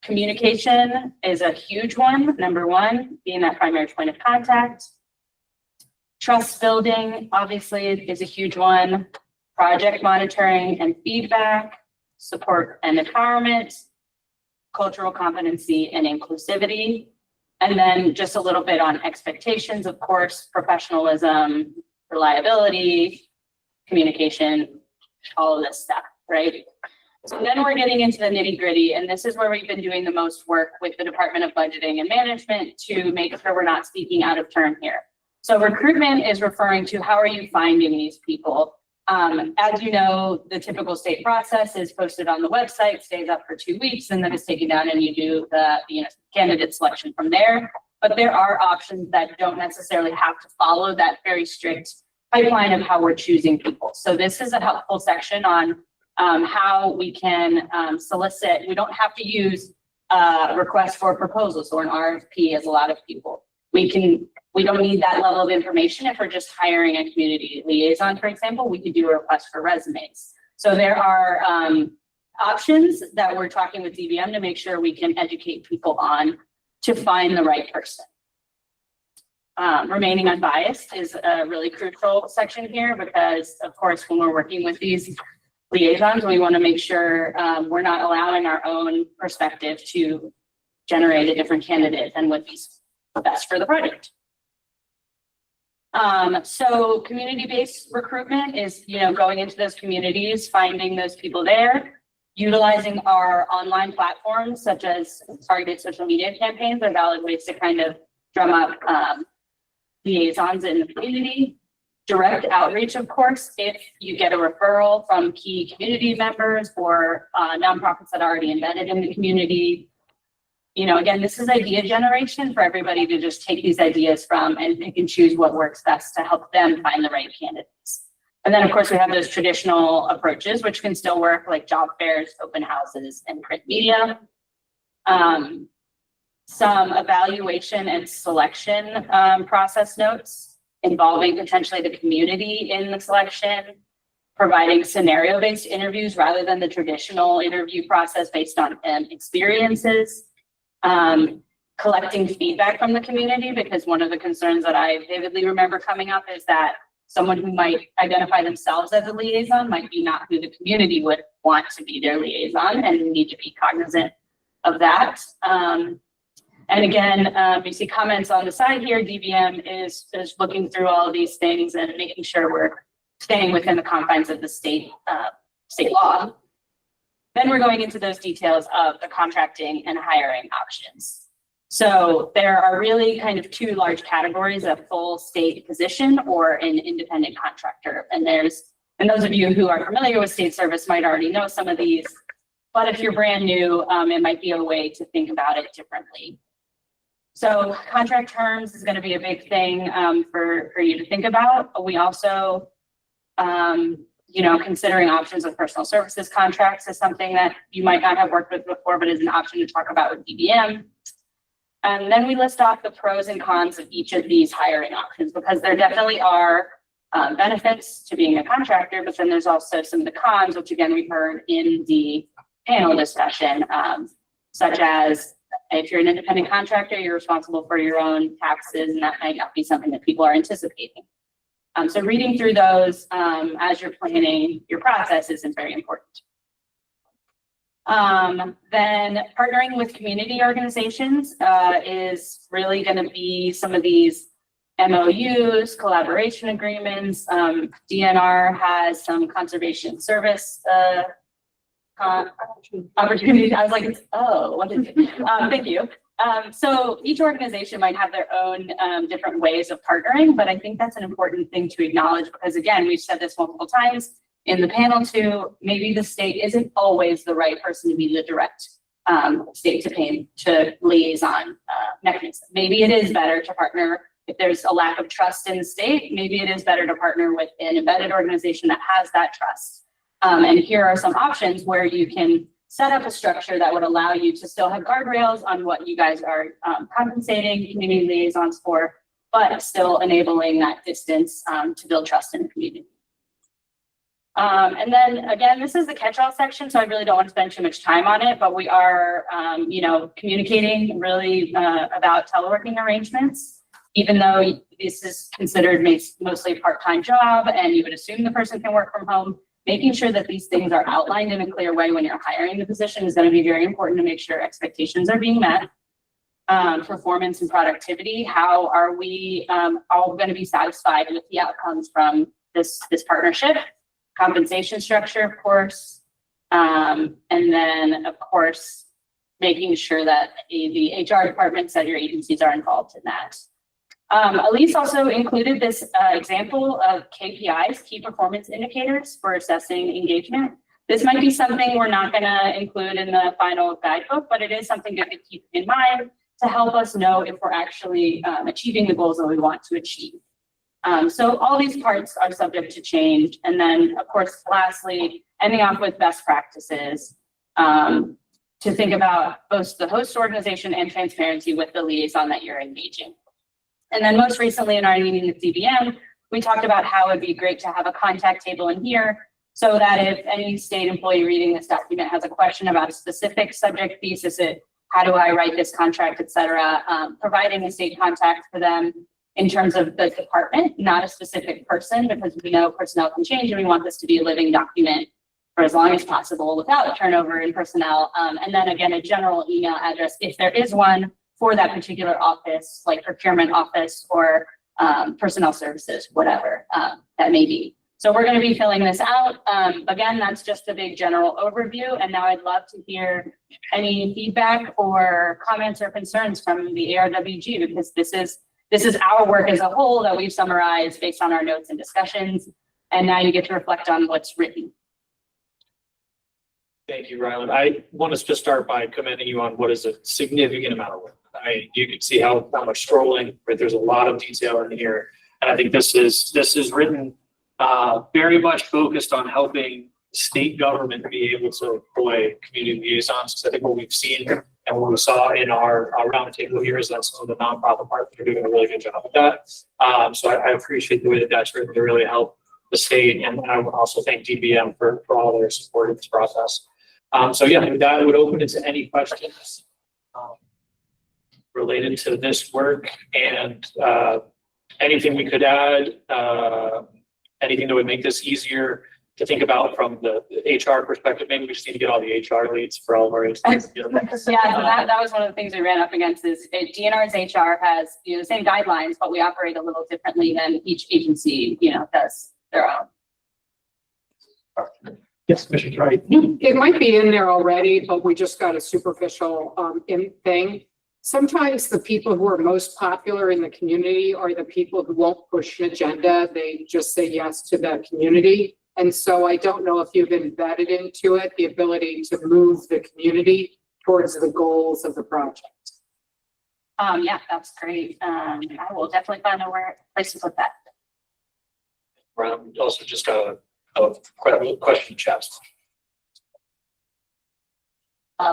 Communication is a huge one. Number one, being that primary point of contact. Trust building, obviously, is a huge one. Project monitoring and feedback, support and empowerment, cultural competency and inclusivity. And then just a little bit on expectations, of course, professionalism, reliability, communication, all of this stuff, right? So then we're getting into the nitty gritty, and this is where we've been doing the most work with the Department of Budgeting and Management to make sure we're not speaking out of turn here. So recruitment is referring to how are you finding these people? As you know, the typical state process is posted on the website, stays up for 2 weeks, and then it's taken down and you do the candidate selection from there. But there are options that don't necessarily have to follow that very strict pipeline of how we're choosing people. So this is a helpful section on how we can solicit. We don't have to use request for proposals or an RFP as a lot of people. We don't need that level of information if we're just hiring a community liaison, for example. We could do a request for resumes. So there are options that we're talking with DBM to make sure we can educate people on to find the right person. Remaining unbiased is a really crucial section here because, of course, when we're working with these liaisons, we want to make sure we're not allowing our own perspective to generate a different candidate than what is best for the project. So community-based recruitment is, going into those communities, finding those people there, utilizing our online platforms such as targeted social media campaigns are valid ways to kind of drum up liaisons in the community. Direct outreach, of course, if you get a referral from key community members or nonprofits that are already embedded in the community. Again, this is idea generation for everybody to just take these ideas from and pick and choose what works best to help them find the right candidates. And then, of course, we have those traditional approaches, which can still work, like job fairs, open houses, and print media. Some evaluation and selection process notes involving potentially the community in the selection, providing scenario-based interviews rather than the traditional interview process based on experiences. Collecting feedback from the community, because one of the concerns that I vividly remember coming up is that someone who might identify themselves as a liaison might be not who the community would want to be their liaison, and need to be cognizant of that. And again, you see comments on the side here. DBM is looking through all of these things and making sure we're staying within the confines of the state law. Then we're going into those details of the contracting and hiring options. So there are really kind of two large categories: a full state position or an independent contractor. And those of you who are familiar with state service might already know some of these, but if you're brand new, it might be a way to think about it differently. So contract terms is going to be a big thing for you to think about. We also, considering options of personal services contracts is something that you might not have worked with before, but is an option to talk about with DBM. And then we list off the pros and cons of each of these hiring options, because there definitely are benefits to being a contractor, but then there's also some of the cons, which again, we heard in the panel discussion, such as if you're an independent contractor, you're responsible for your own taxes, and that might not be something that people are anticipating. So reading through those as you're planning your process is very important. Then partnering with community organizations is really going to be some of these MOUs, collaboration agreements. DNR has some conservation service opportunities. I was like, oh, what is it? Thank you. So each organization might have their own different ways of partnering, but I think that's an important thing to acknowledge, because again, we've said this multiple times in the panel too, maybe the state isn't always the right person to be the direct state to liaison mechanism. Maybe it is better to partner if there's a lack of trust in the state. Maybe it is better to partner with an embedded organization that has that trust. And here are some options where you can set up a structure that would allow you to still have guardrails on what you guys are compensating community liaisons for, but still enabling that distance to build trust in the community. And then again, this is the catch-all section, so I really don't want to spend too much time on it, but we are, communicating really about teleworking arrangements, even though this is considered mostly a part-time job and you would assume the person can work from home. Making sure that these things are outlined in a clear way when you're hiring the position is going to be very important to make sure expectations are being met. Performance and productivity, how are we all going to be satisfied with the outcomes from this partnership? Compensation structure, of course, and then of course making sure that the HR departments at your agencies are involved in that. Elise also included this example of KPIs, key performance indicators for assessing engagement. This might be something we're not going to include in the final guidebook, but it is something to keep in mind to help us know if we're actually achieving the goals that we want to achieve. So all these parts are subject to change. And then, of course, lastly, ending off with best practices to think about both the host organization and transparency with the liaison that you're engaging. And then most recently in our meeting with DBM, we talked about how it'd be great to have a contact table in here so that if any state employee reading this document has a question about a specific subject piece, is it, how do I write this contract, et cetera, providing a state contact for them in terms of the department, not a specific person, because we know personnel can change and we want this to be a living document for as long as possible without turnover in personnel. And then again, a general email address, if there is one for that particular office, like procurement office or personnel services, whatever that may be. So we're going to be filling this out. Again, that's just a big general overview. And now I'd love to hear any feedback or comments or concerns from the ARWG, because this is our work as a whole that we've summarized based on our notes and discussions. And now you get to reflect on what's written. Thank you, Ryland. I want us to start by commending you on what is a significant amount of work. You can see how much scrolling, right? There's a lot of detail in here. And I think this is written very much focused on helping state government be able to employ community liaisons. Because I think what we've seen and what we saw in our roundtable here is that some of the nonprofit partners are doing a really good job with that. So I appreciate the way that that's written to really help the state. And I would also thank DBM for all their support in this process. So yeah, with that, I would open it to any questions related to this work and anything we could add, anything that would make this easier to think about from the HR perspective. Maybe we just need to get all the HR leads for all of our agencies. Yeah, so that was one of the things we ran up against is DNR's HR has the same guidelines, but we operate a little differently than each agency does their own. Yes, Commissioner Wright. It might be in there already, but we just got a superficial thing. Sometimes the people who are most popular in the community are the people who won't push an agenda. They just say yes to the community. And so I don't know if you've embedded into it the ability to move the community towards the goals of the project. Yeah, that's great. I will definitely find a place to put that. Also just a question chat.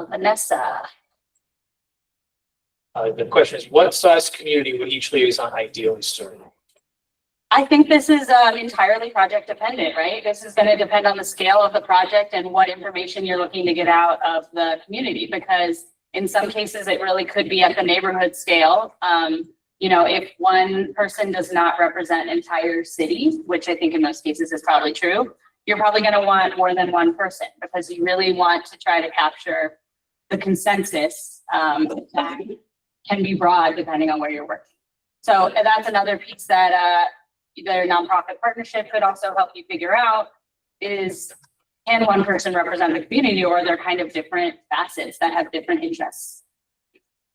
Vanessa. The question is, what size community would each liaison ideally serve? I think this is entirely project dependent, right? This is going to depend on the scale of the project and what information you're looking to get out of the community, because in some cases it really could be at the neighborhood scale. If one person does not represent entire cities, which I think in most cases is probably true, you're probably going to want more than one person because you really want to try to capture the consensus that can be broad depending on where you're working. So that's another piece that their nonprofit partnership could also help you figure out is, can one person represent the community, or they're kind of different facets that have different interests?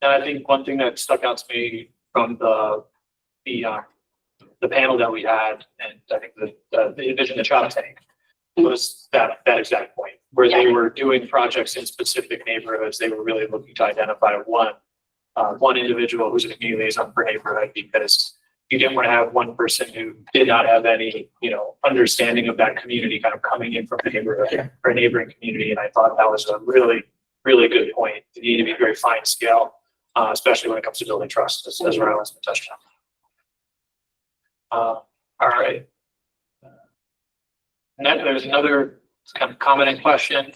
And I think one thing that stuck out to me from the panel that we had, and I think the envision the chop tank was that exact point. where they were doing projects in specific neighborhoods. They were really looking to identify one individual who's a community liaison per neighborhood, because you didn't want to have one person who did not have any, understanding of that community kind of coming in from a neighborhood or a neighboring community. And I thought that was a really, really good point. You need to be very fine scale, especially when it comes to building trust, as Rylan's been touched on. All right. There's another kind of comment and question.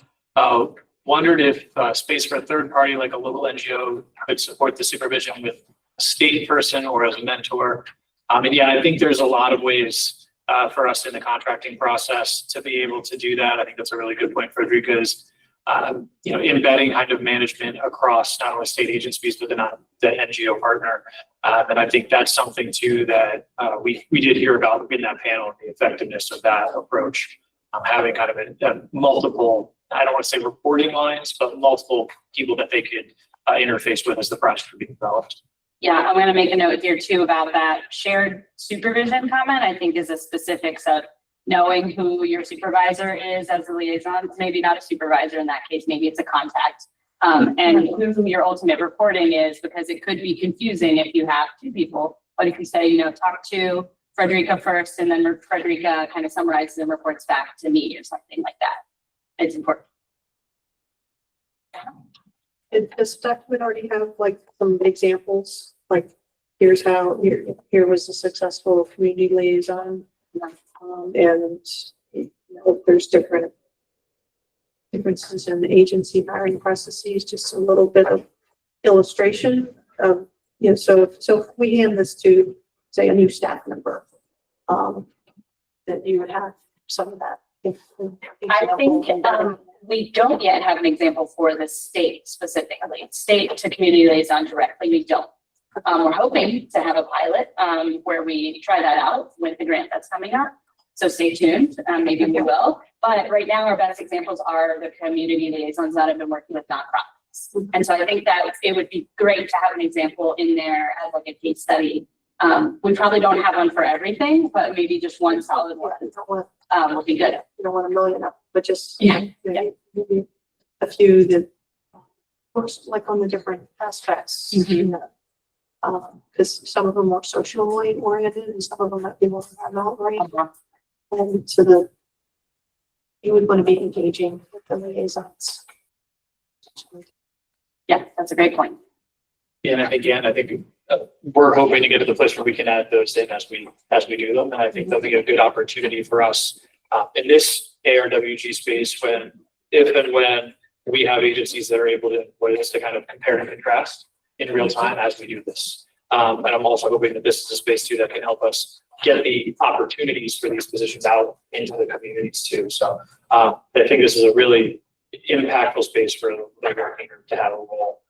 Wondered if space for a third party, like a local NGO, could support the supervision with a state person or as a mentor. And yeah, I think there's a lot of ways for us in the contracting process to be able to do that. I think that's a really good point, Frederica, is embedding kind of management across not only state agencies, but the NGO partner. And I think that's something too that we did hear about in that panel, the effectiveness of that approach. Having kind of a multiple, I don't want to say reporting lines, but multiple people that they could interface with as the project would be developed. Yeah, I'm going to make a note here too about that shared supervision comment. I think is a specifics of knowing who your supervisor is as a liaison. Maybe not a supervisor in that case, maybe it's a contact. And who your ultimate reporting is, because it could be confusing if you have two people. But if you say, talk to Frederica first, and then Frederica kind of summarizes and reports back to me or something like that. It's important. Does Stockwood already have like some examples? Like, here's how, here was a successful community liaison. And there's differences in agency hiring processes, just a little bit of illustration of, so if we hand this to, say, a new staff member, that you would have some of that. I think we don't yet have an example for the state specifically, state to community liaison directly. We don't. We're hoping to have a pilot where we try that out with the grant that's coming up. So stay tuned. Maybe we will. But right now, our best examples are the community liaisons that have been working with nonprofits. And so I think that it would be great to have an example in there as like a case study. We probably don't have one for everything, but maybe just one solid one would be good. You don't want a million up, but just maybe a few that works like on the different aspects. Because some of them are socially oriented and some of them might be more environmental oriented. And so you would want to be engaging with the liaisons. Yeah, that's a great point. And again, I think we're hoping to get to the place where we can add those in as we do them. And I think that'll be a good opportunity for us in this ARWG space if and when we have agencies that are able to employ this to kind of compare and contrast in real time as we do this. And I'm also hoping that this is a space too that can help us get the opportunities for these positions out into the communities too. So I think this is a really impactful space for the labor to have a role.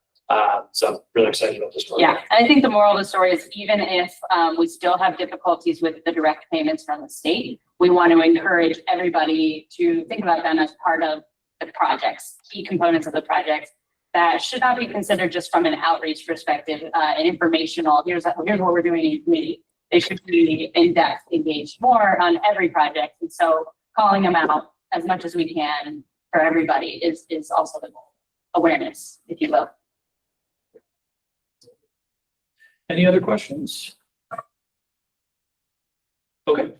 So I'm really excited about this one. Yeah, and I think the moral of the story is even if we still have difficulties with the direct payments from the state, we want to encourage everybody to think about them as part of the projects, key components of the project that should not be considered just from an outreach perspective, an informational, here's what we're doing in the community. They should be in-depth, engaged more on every project. And so calling them out as much as we can for everybody is also the goal. Awareness, if you will. Any other questions? Okay.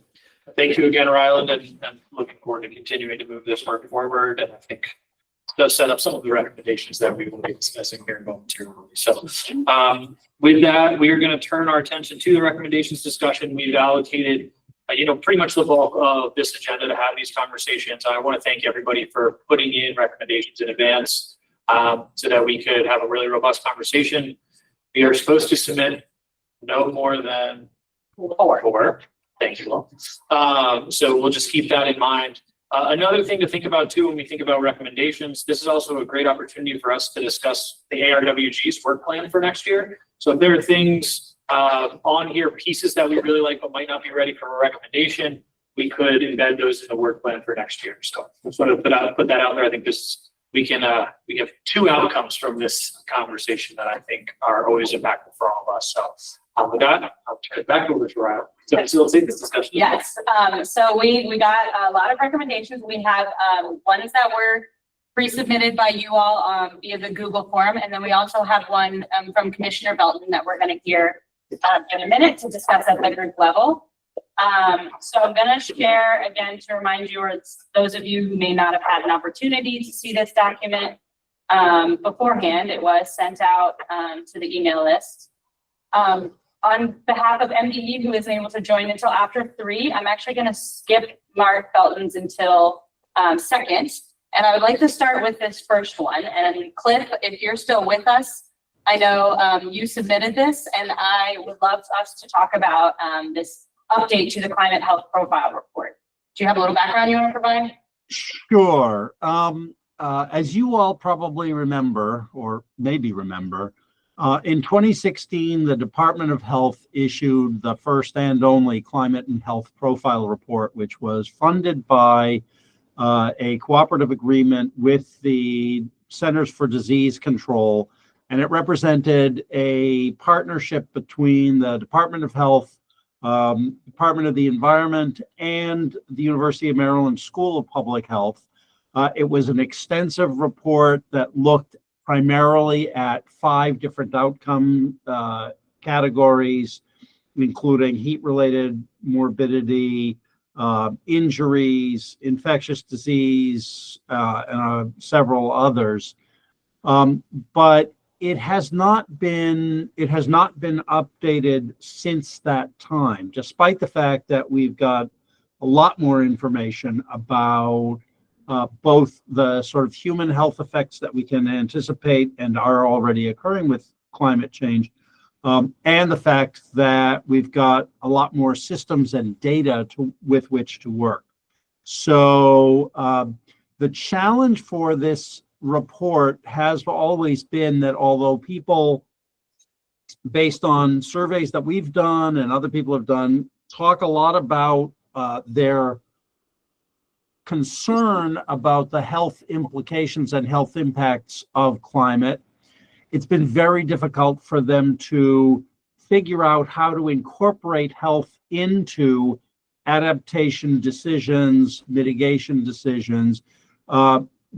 Thank you again, Ryland, and looking forward to continuing to move this work forward. And I think it does set up some of the recommendations that we will be discussing here momentarily. So with that, we are going to turn our attention to the recommendations discussion. We've allocated, pretty much the bulk of this agenda to have these conversations. I want to thank everybody for putting in recommendations in advance so that we could have a really robust conversation. We are supposed to submit no more than four. Thank you all. So we'll just keep that in mind. Another thing to think about too, when we think about recommendations, this is also a great opportunity for us to discuss the ARWG's work plan for next year. So if there are things on here, pieces that we really like but might not be ready for a recommendation, we could embed those in the work plan for next year. So I just want to put that out there. I think we have two outcomes from this conversation that I think are always impactful for all of us. So with that, I'll turn it back over to Ryan to facilitate this discussion. Yes. So we got a lot of recommendations. We have ones that were pre-submitted by you all via the Google form. And then we also have one from Commissioner Belton that we're going to hear in a minute to discuss at the group level. So I'm going to share again to remind you, or those of you who may not have had an opportunity to see this document beforehand, it was sent out to the email list. On behalf of MDE, who isn't able to join until after 3, I'm actually going to skip Mark Belton's until 2nd. And I would like to start with this first one. And Cliff, if you're still with us, I know you submitted this, and I would love us to talk about this update to the climate health profile report. Do you have a little background you want to provide? Sure. As you all probably remember, or maybe remember, in 2016, the Department of Health issued the first and only climate and health profile report, which was funded by a cooperative agreement with the Centers for Disease Control. And it represented a partnership between the Department of Health, Department of the Environment, and the University of Maryland School of Public Health. It was an extensive report that looked primarily at 5 different outcome categories, including heat-related morbidity, injuries, infectious disease, and several others. But it has not been updated since that time, despite the fact that we've got a lot more information about both the sort of human health effects that we can anticipate and are already occurring with climate change, and the fact that we've got a lot more systems and data with which to work. So the challenge for this report has always been that although people, based on surveys that we've done and other people have done, talk a lot about their concern about the health implications and health impacts of climate, it's been very difficult for them to figure out how to incorporate health into adaptation decisions, mitigation decisions,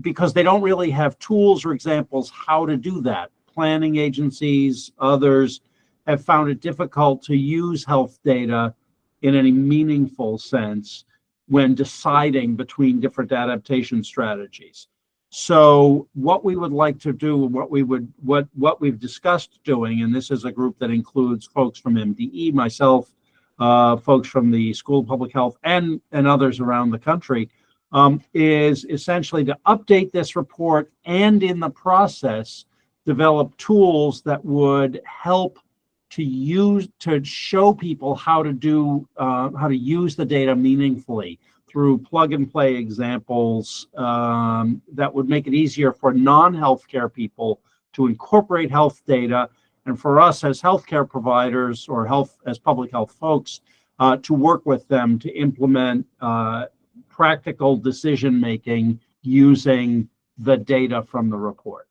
because they don't really have tools or examples how to do that. Planning agencies, others have found it difficult to use health data in any meaningful sense when deciding between different adaptation strategies. So what we would like to do, what we've discussed doing, and this is a group that includes folks from MDE, myself, folks from the School of Public Health, and others around the country, is essentially to update this report and in the process develop tools that would help to show people how to use the data meaningfully through plug and play examples that would make it easier for non-healthcare people to incorporate health data, and for us as healthcare providers or as public health folks to work with them to implement practical decision making using the data from the report.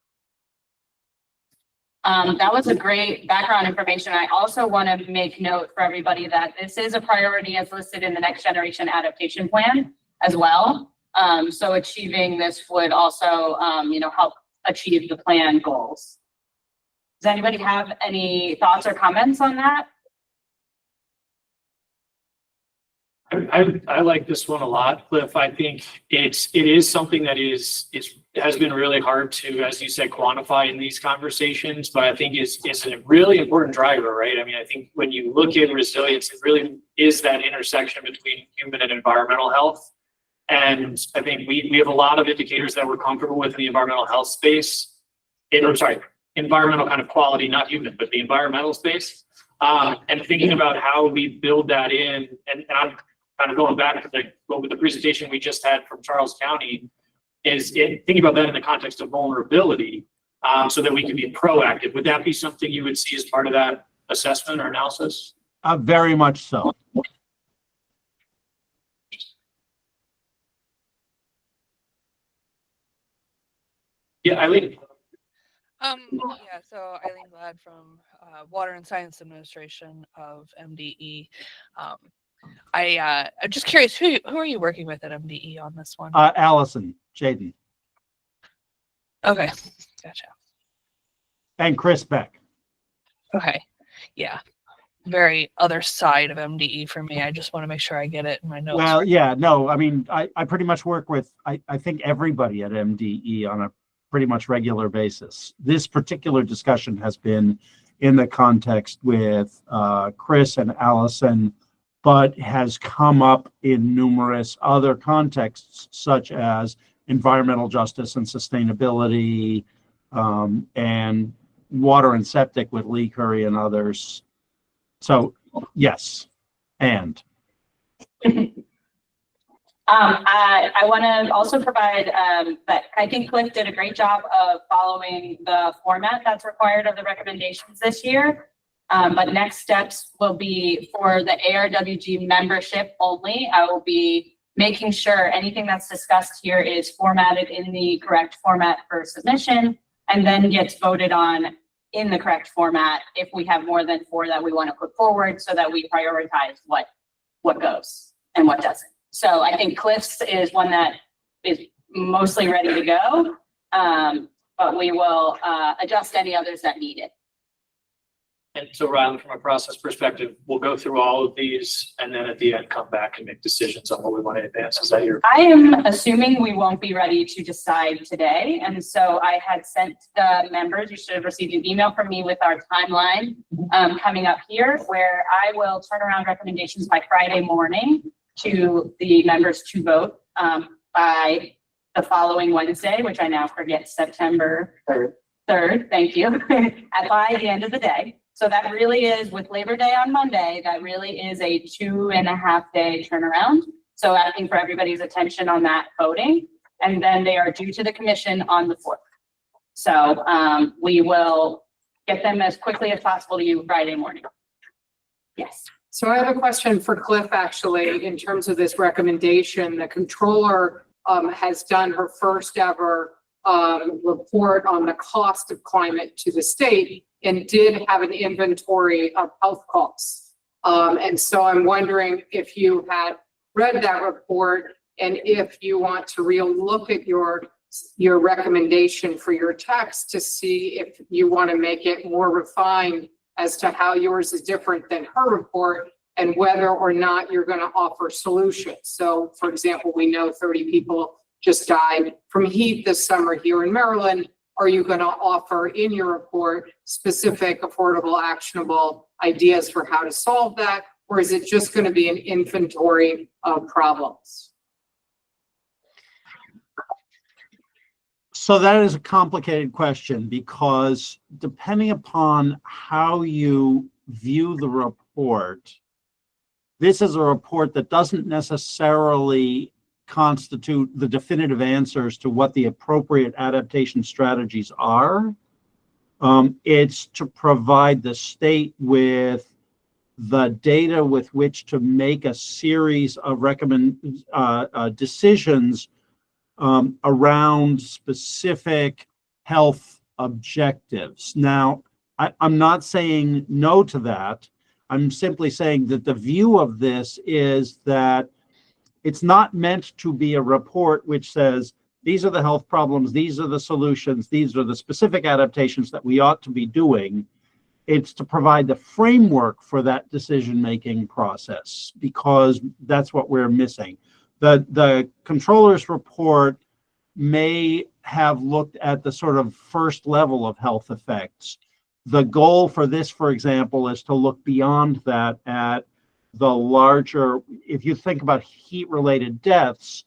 That was a great background information. I also want to make note for everybody that this is a priority as listed in the Next Generation Adaptation Plan as well. So achieving this would also, help achieve the plan goals. Does anybody have any thoughts or comments on that? I like this one a lot, Cliff. I think it is something that has been really hard to, as you said, quantify in these conversations, but I think it's a really important driver, right? I mean, I think when you look at resilience, it really is that intersection between human and environmental health. And I think we have a lot of indicators that we're comfortable with in the environmental health space. Environmental kind of quality, not human, but the environmental space. And thinking about how we build that in, and I'm kind of going back to the presentation we just had from Charles County, is thinking about that in the context of vulnerability, so that we can be proactive. Would that be something you would see as part of that assessment or analysis? Very much so. Yeah, Eileen. So Eileen Glad from Water and Science Administration of MDE. I'm just curious, who are you working with at MDE on this one? Allison, Jaden. Okay, gotcha. And Chris Beck. Okay, yeah. Very other side of MDE for me. I just want to make sure I get it in my notes. Well, yeah, no, I mean, I pretty much work with, I think everybody at MDE on a pretty much regular basis. This particular discussion has been in the context with Chris and Allison, but has come up in numerous other contexts, such as environmental justice and sustainability, and water and septic with Lee Curry and others. So, yes, and. I want to also provide that I think Cliff did a great job of following the format that's required of the recommendations this year. But next steps will be for the ARWG membership only. I will be making sure anything that's discussed here is formatted in the correct format for submission and then gets voted on in the correct format if we have more than 4 that we want to put forward, so that we prioritize what goes and what doesn't. So I think Cliff's is one that is mostly ready to go, but we will adjust any others that need it. And so Rylan, from a process perspective, we'll go through all of these and then at the end come back and make decisions on what we want to advance. Is that your? I am assuming we won't be ready to decide today. And so I had sent the members, you should have received an email from me with our timeline coming up here, where I will turn around recommendations by Friday morning to the members to vote by the following Wednesday, which I now forget, September 3rd. Thank you. By the end of the day. So that really is, with Labor Day on Monday, that really is a 2.5 day turnaround. So asking for everybody's attention on that voting, and then they are due to the commission on the 4th. So we will get them as quickly as possible to you Friday morning. Yes. So I have a question for Cliff, actually, in terms of this recommendation. The controller has done her first ever report on the cost of climate to the state and did have an inventory of health costs. And so I'm wondering if you had read that report and if you want to look at your recommendation for your text to see if you want to make it more refined as to how yours is different than her report and whether or not you're going to offer solutions. So, for example, we know 30 people just died from heat this summer here in Maryland. Are you going to offer in your report specific, affordable, actionable ideas for how to solve that? Or is it just going to be an inventory of problems? So that is a complicated question, because depending upon how you view the report, this is a report that doesn't necessarily constitute the definitive answers to what the appropriate adaptation strategies are. It's to provide the state with the data with which to make a series of decisions around specific health objectives. Now, I'm not saying no to that. I'm simply saying that the view of this is that it's not meant to be a report which says, these are the health problems, these are the solutions, these are the specific adaptations that we ought to be doing. It's to provide the framework for that decision-making process, because that's what we're missing. The controller's report may have looked at the sort of first level of health effects. The goal for this, for example, is to look beyond that at the larger, if you think about heat-related deaths,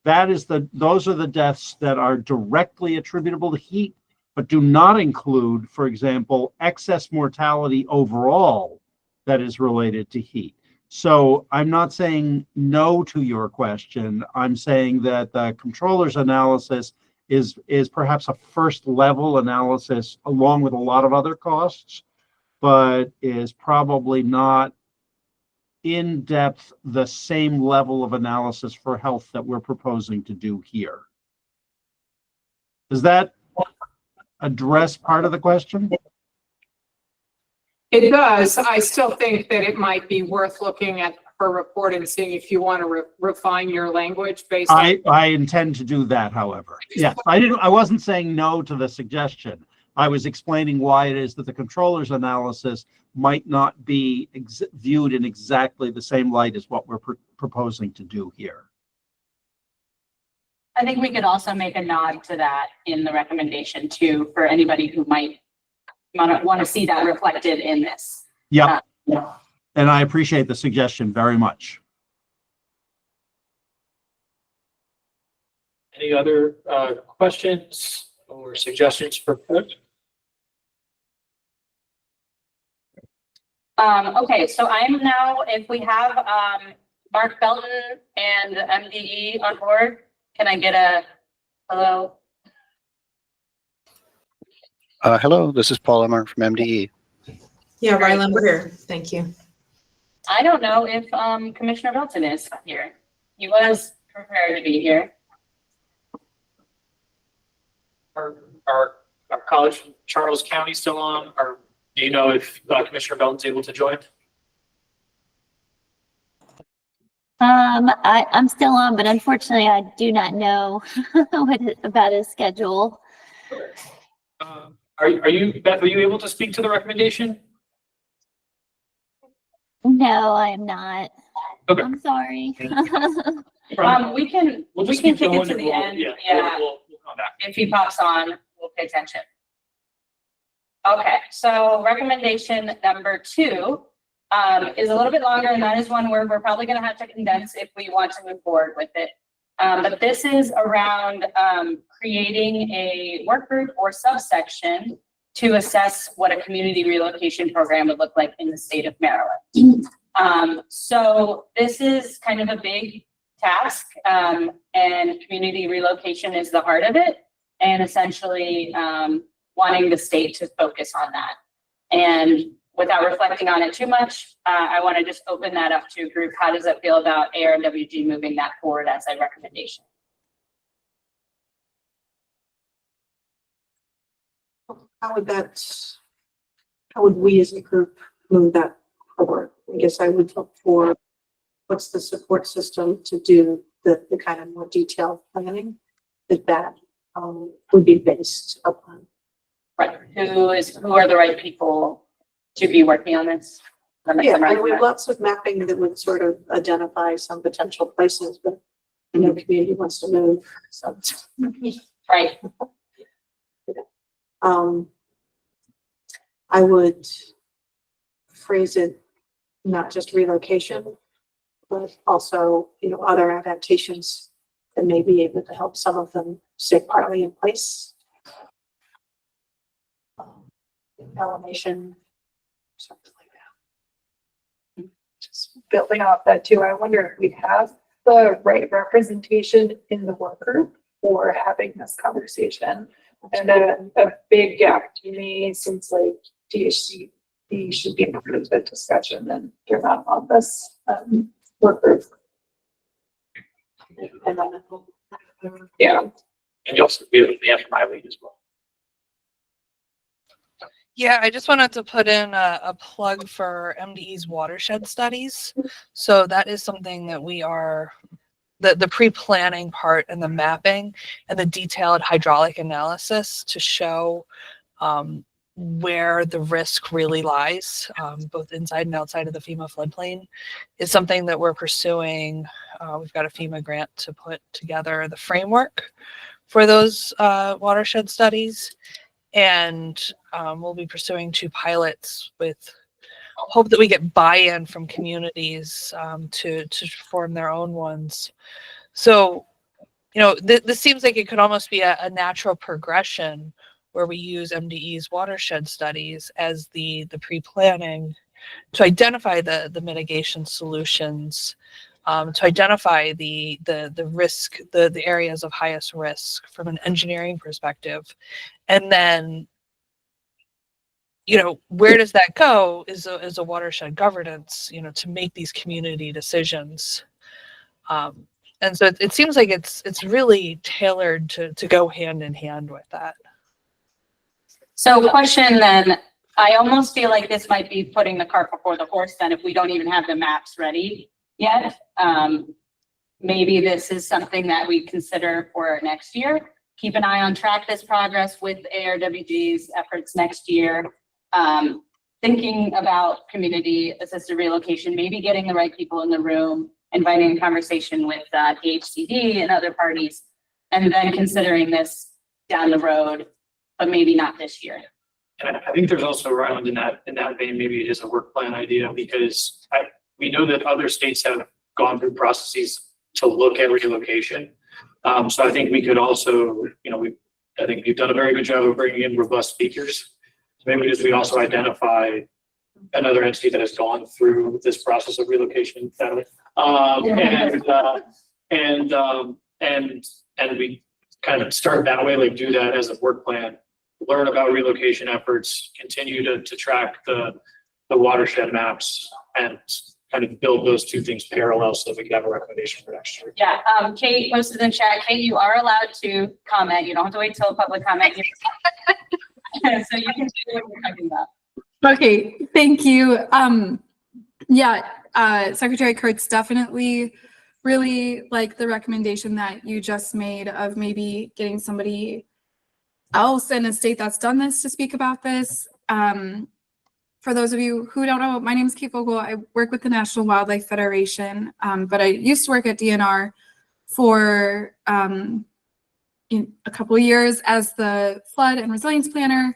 those are the deaths that are directly attributable to heat, but do not include, for example, excess mortality overall that is related to heat. So I'm not saying no to your question. I'm saying that the controller's analysis is perhaps a first level analysis along with a lot of other costs, but is probably not in depth the same level of analysis for health that we're proposing to do here. Does that address part of the question? It does. I still think that it might be worth looking at her report and seeing if you want to refine your language based on. I intend to do that, however. Yes, I wasn't saying no to the suggestion. I was explaining why it is that the controller's analysis might not be viewed in exactly the same light as what we're proposing to do here. I think we could also make a nod to that in the recommendation too, for anybody who might want to see that reflected in this. Yep. And I appreciate the suggestion very much. Any other questions or suggestions for Coach? Okay, so I'm now, if we have Mark Belton and MDE on board, can I get a hello? Hello, this is Paul Emmer from MDE. Yeah, Rylan, we're here. Thank you. I don't know if Commissioner Belton is here. He was prepared to be here. Our college from Charles County still on, or do you know if Commissioner Belton's able to join? I'm still on, but unfortunately I do not know about his schedule. Are you, Beth, are you able to speak to the recommendation? No, I am not. Okay. I'm sorry. We can We'll kick just it keep going to and the end. Yeah. We'll come back. If he pops on, we'll pay attention. Okay, so recommendation number 2 is a little bit longer, and that is one where we're probably going to have to condense if we want to move forward with it. But this is around creating a work group or subsection to assess what a community relocation program would look like in the state of Maryland. So this is kind of a big task, and community relocation is the heart of it, and essentially wanting the state to focus on that. And without reflecting on it too much, I want to just open that up to a group. How does that feel about ARWG moving that forward as a recommendation? How would we as a group move that forward? I guess I would look for what's the support system to do the kind of more detailed planning that would be based upon. Right. Who are the right people to be working on this? Yeah, and we have lots of mapping that would sort of identify some potential places, but I know the community wants to move, so. Right. I would phrase it not just relocation, but also, other adaptations that may be able to help some of them stay partly in place. Elevation, something like that. Just building off that too, I wonder if we have the right representation in the work group for having this conversation. And a big gap to me seems like DHCD should be part of the discussion, and you're not on this work group. Yeah. And you also be able to answer my lead as well. Yeah, I just wanted to put in a plug for MDE's watershed studies. So that is something that we are, the pre-planning part and the mapping and the detailed hydraulic analysis to show where the risk really lies, both inside and outside of the FEMA floodplain, is something that we're pursuing. We've got a FEMA grant to put together the framework for those watershed studies. And we'll be pursuing 2 pilots with hope that we get buy-in from communities to form their own ones. So, this seems like it could almost be a natural progression where we use MDE's watershed studies as the pre-planning to identify the mitigation solutions, to identify the risk, the areas of highest risk from an engineering perspective. And then, where does that go is a watershed governance, to make these community decisions. And so it seems like it's really tailored to go hand in hand with that. So question then, I almost feel like this might be putting the cart before the horse then if we don't even have the maps ready. yet. Maybe this is something that we consider for next year. Keep an eye on track this progress with ARWG's efforts next year. Thinking about community assisted relocation, maybe getting the right people in the room, inviting a conversation with DHCD and other parties, and then considering this down the road, but maybe not this year. And I think there's also, Ryland, in that vein, maybe it is a work plan idea, because we know that other states have gone through processes to look at relocation. So I think we could also, I think we've done a very good job of bringing in robust speakers. So maybe we also identify another entity that has gone through this process of relocation, and we kind of start that way, like do that as a work plan, learn about relocation efforts, continue to track the watershed maps, and kind of build those two things parallel so that we can have a recommendation for next year. Yeah, Kate posted in chat. Kate, you are allowed to comment. You don't have to wait till public comment. So you can see what we're talking about. Okay, thank you. Secretary Kurtz, definitely really like the recommendation that you just made of maybe getting somebody else in a state that's done this to speak about this. For those of you who don't know, my name is Kate Vogel. I work with the National Wildlife Federation, but I used to work at DNR for a couple of years as the flood and resilience planner.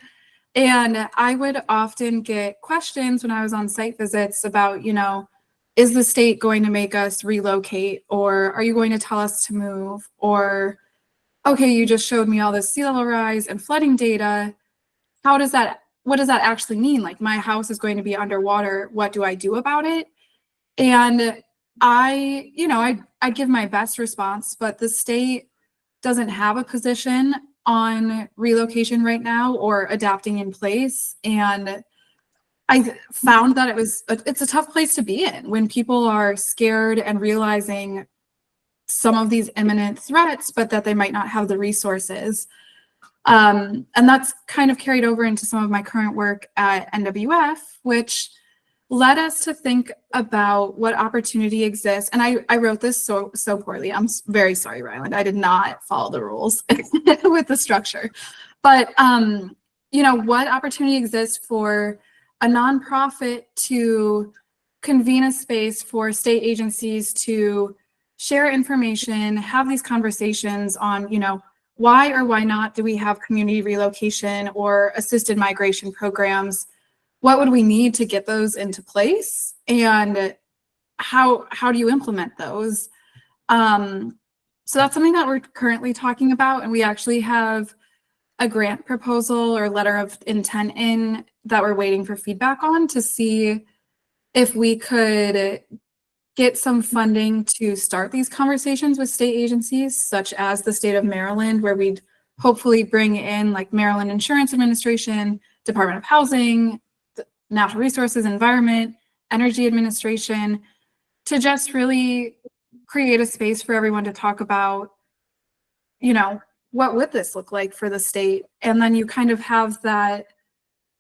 And I would often get questions when I was on site visits about, is the state going to make us relocate? Or are you going to tell us to move? Or, okay, you just showed me all this sea level rise and flooding data. What does that actually mean? Like, my house is going to be underwater. What do I do about it? And I'd give my best response, but the state doesn't have a position on relocation right now or adapting in place. And I found that it's a tough place to be in when people are scared and realizing some of these imminent threats, but that they might not have the resources. And that's kind of carried over into some of my current work at NWF, which led us to think about what opportunity exists. And I wrote this so poorly. I'm very sorry, Ryland. I did not follow the rules with the structure. But, what opportunity exists for a nonprofit to convene a space for state agencies to share information, have these conversations on, why or why not do we have community relocation or assisted migration programs? What would we need to get those into place? And how do you implement those? So that's something that we're currently talking about. And we actually have a grant proposal or letter of intent in that we're waiting for feedback on to see if we could get some funding to start these conversations with state agencies, such as the state of Maryland, where we'd hopefully bring in like Maryland Insurance Administration, Department of Housing, Natural Resources, Environment, Energy Administration, to just really create a space for everyone to talk about, what would this look like for the state? And then you kind of have that,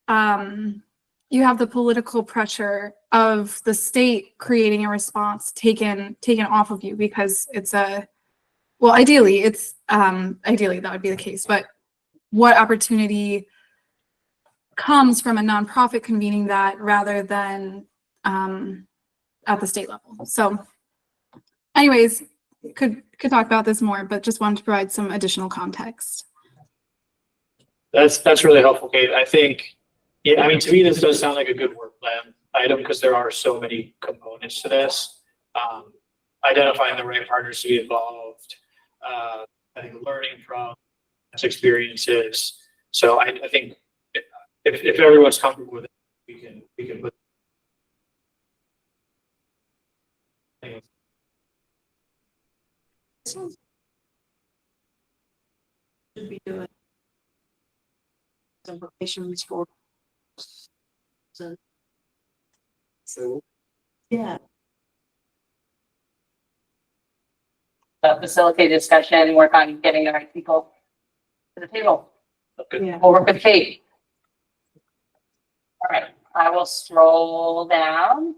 you have the political pressure of the state creating a response taken off of you, because ideally that would be the case, but what opportunity comes from a nonprofit convening that rather than at the state level? So anyways, could talk about this more, but just wanted to provide some additional context. That's really helpful, Kate. I think, to me, this does sound like a good work plan item, because there are so many components to this. Identifying the right partners to be involved, I think learning from experiences. So I think if everyone's comfortable with it, we can put. Should be doing implications for. So, yeah. Facilitate discussion, work on getting the right people to the table. Yeah. We'll work with Kate. All right, I will scroll down.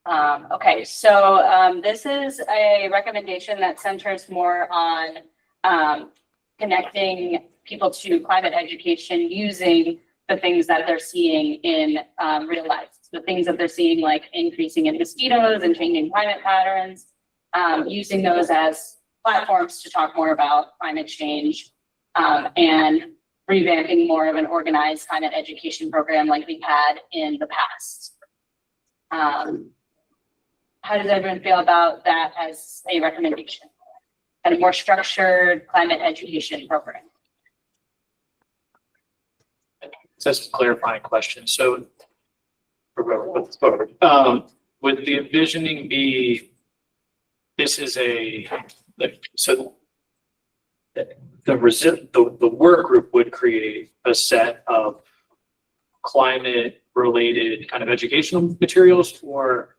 Okay, so this is a recommendation that centers more on connecting people to climate education using the things that they're seeing in real life. The things that they're seeing, like increasing in mosquitoes and changing climate patterns, using those as platforms to talk more about climate change, and revamping more of an organized climate education program like we've had in the past. How does everyone feel about that as a recommendation? And a more structured climate education program? Just a clarifying question. So, would the envisioning be, this is a, so the work group would create a set of climate related kind of educational materials, or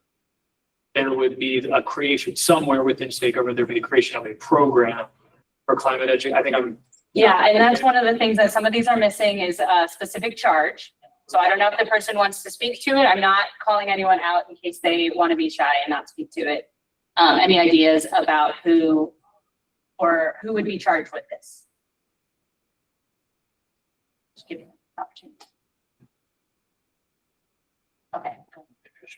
there would be a creation somewhere within state government, there'd be a creation of a program for climate education? I think I'm. Yeah, and that's one of the things that some of these are missing is a specific charge. So I don't know if the person wants to speak to it. I'm not calling anyone out in case they want to be shy and not speak to it. Any ideas about who would be charged with this? Just give me an opportunity. Okay.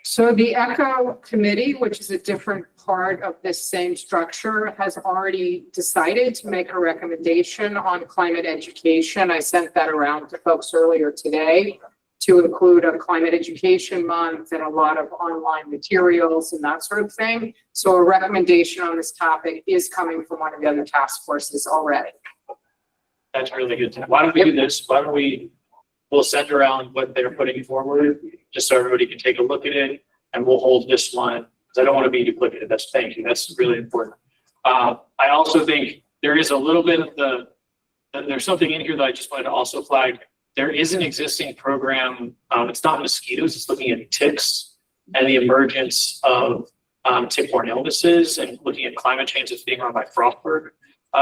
So the ECHO committee, which is a different part of this same structure, has already decided to make a recommendation on climate education. I sent that around to folks earlier today to include a climate education month and a lot of online materials and that sort of thing. So a recommendation on this topic is coming from one of the other task forces already. That's really good. Why don't we do this? Why don't we'll send around what they're putting forward, just so everybody can take a look at it, and we'll hold this one, because I don't want to be duplicated. Thank you. That's really important. I also think there is a little bit of there's something in here that I just wanted to also flag. There is an existing program. It's not mosquitoes. It's looking at ticks and the emergence of tick-borne illnesses, and looking at climate change that's being run by Frostburg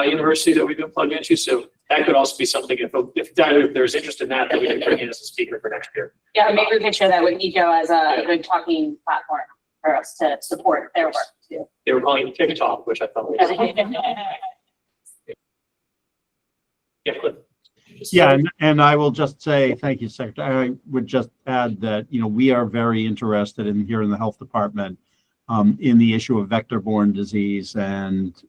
University that we've been plugged into. So that could also be something, if there's interest in that we can bring in as a speaker for next year. Yeah, maybe we could share that with Nico as a good talking platform for us to support their work too. They were calling it TikTok, which I thought was. Yeah, Cliff. Yeah, and I will just say, thank you, Secretary. I would just add that, we are very interested here in the Health Department in the issue of vector-borne disease, and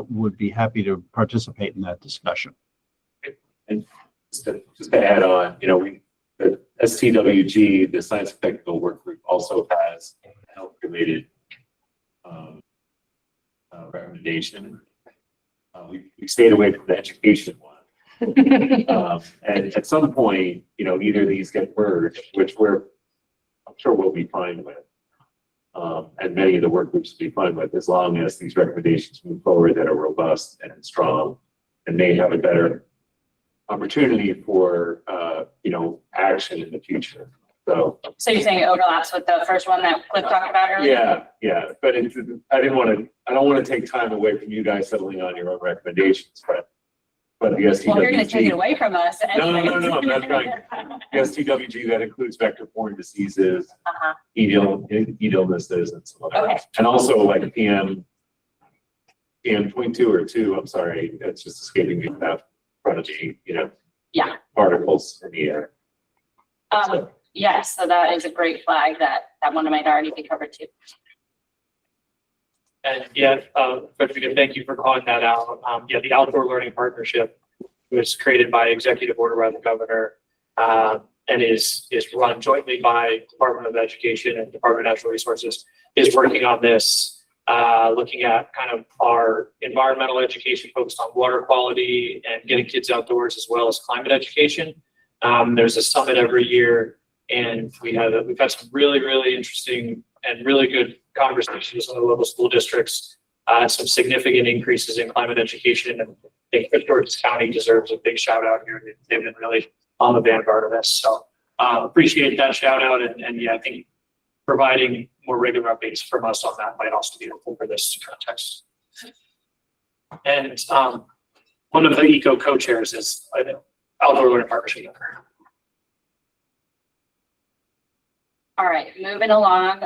would be happy to participate in that discussion. And just to add on, the STWG, the Science and Technical Work Group, also has a health-related recommendation. We stayed away from the education one. And at some point, either of these get merged, which I'm sure we'll be fine with. And many of the work groups will be fine with, as long as these recommendations move forward that are robust and strong, and may have a better opportunity for, action in the future. So you're saying it overlaps with the first one that Cliff talked about earlier? Yeah. But I don't want to take time away from you guys settling on your own recommendations, but the STWG. Well, you're going to take it away from us. No, that's right. The STWG, that includes vector-borne diseases, heat illnesses, and some other. Okay. And also like PM 0.2 or 2, I'm sorry, it's just escaping me without front of me, Yeah. particles in the air. Yes, so that is a great flag that one might already be covered too. And Frederica, thank you for calling that out. The Outdoor Learning Partnership was created by executive order by the governor, and is run jointly by Department of Education and Department of Natural Resources, is working on this, looking at kind of our environmental education focused on water quality and getting kids outdoors, as well as climate education. There's a summit every year, and we've had some really, really interesting and really good conversations in the local school districts, some significant increases in climate education, and I think Georgia County deserves a big shout out here. They've been really on the vanguard of this, so appreciate that shout out, and I think providing more regular updates from us on that might also be helpful for this context. And one of the ECO co-chairs is Outdoor Learning Partnership. All right, moving along.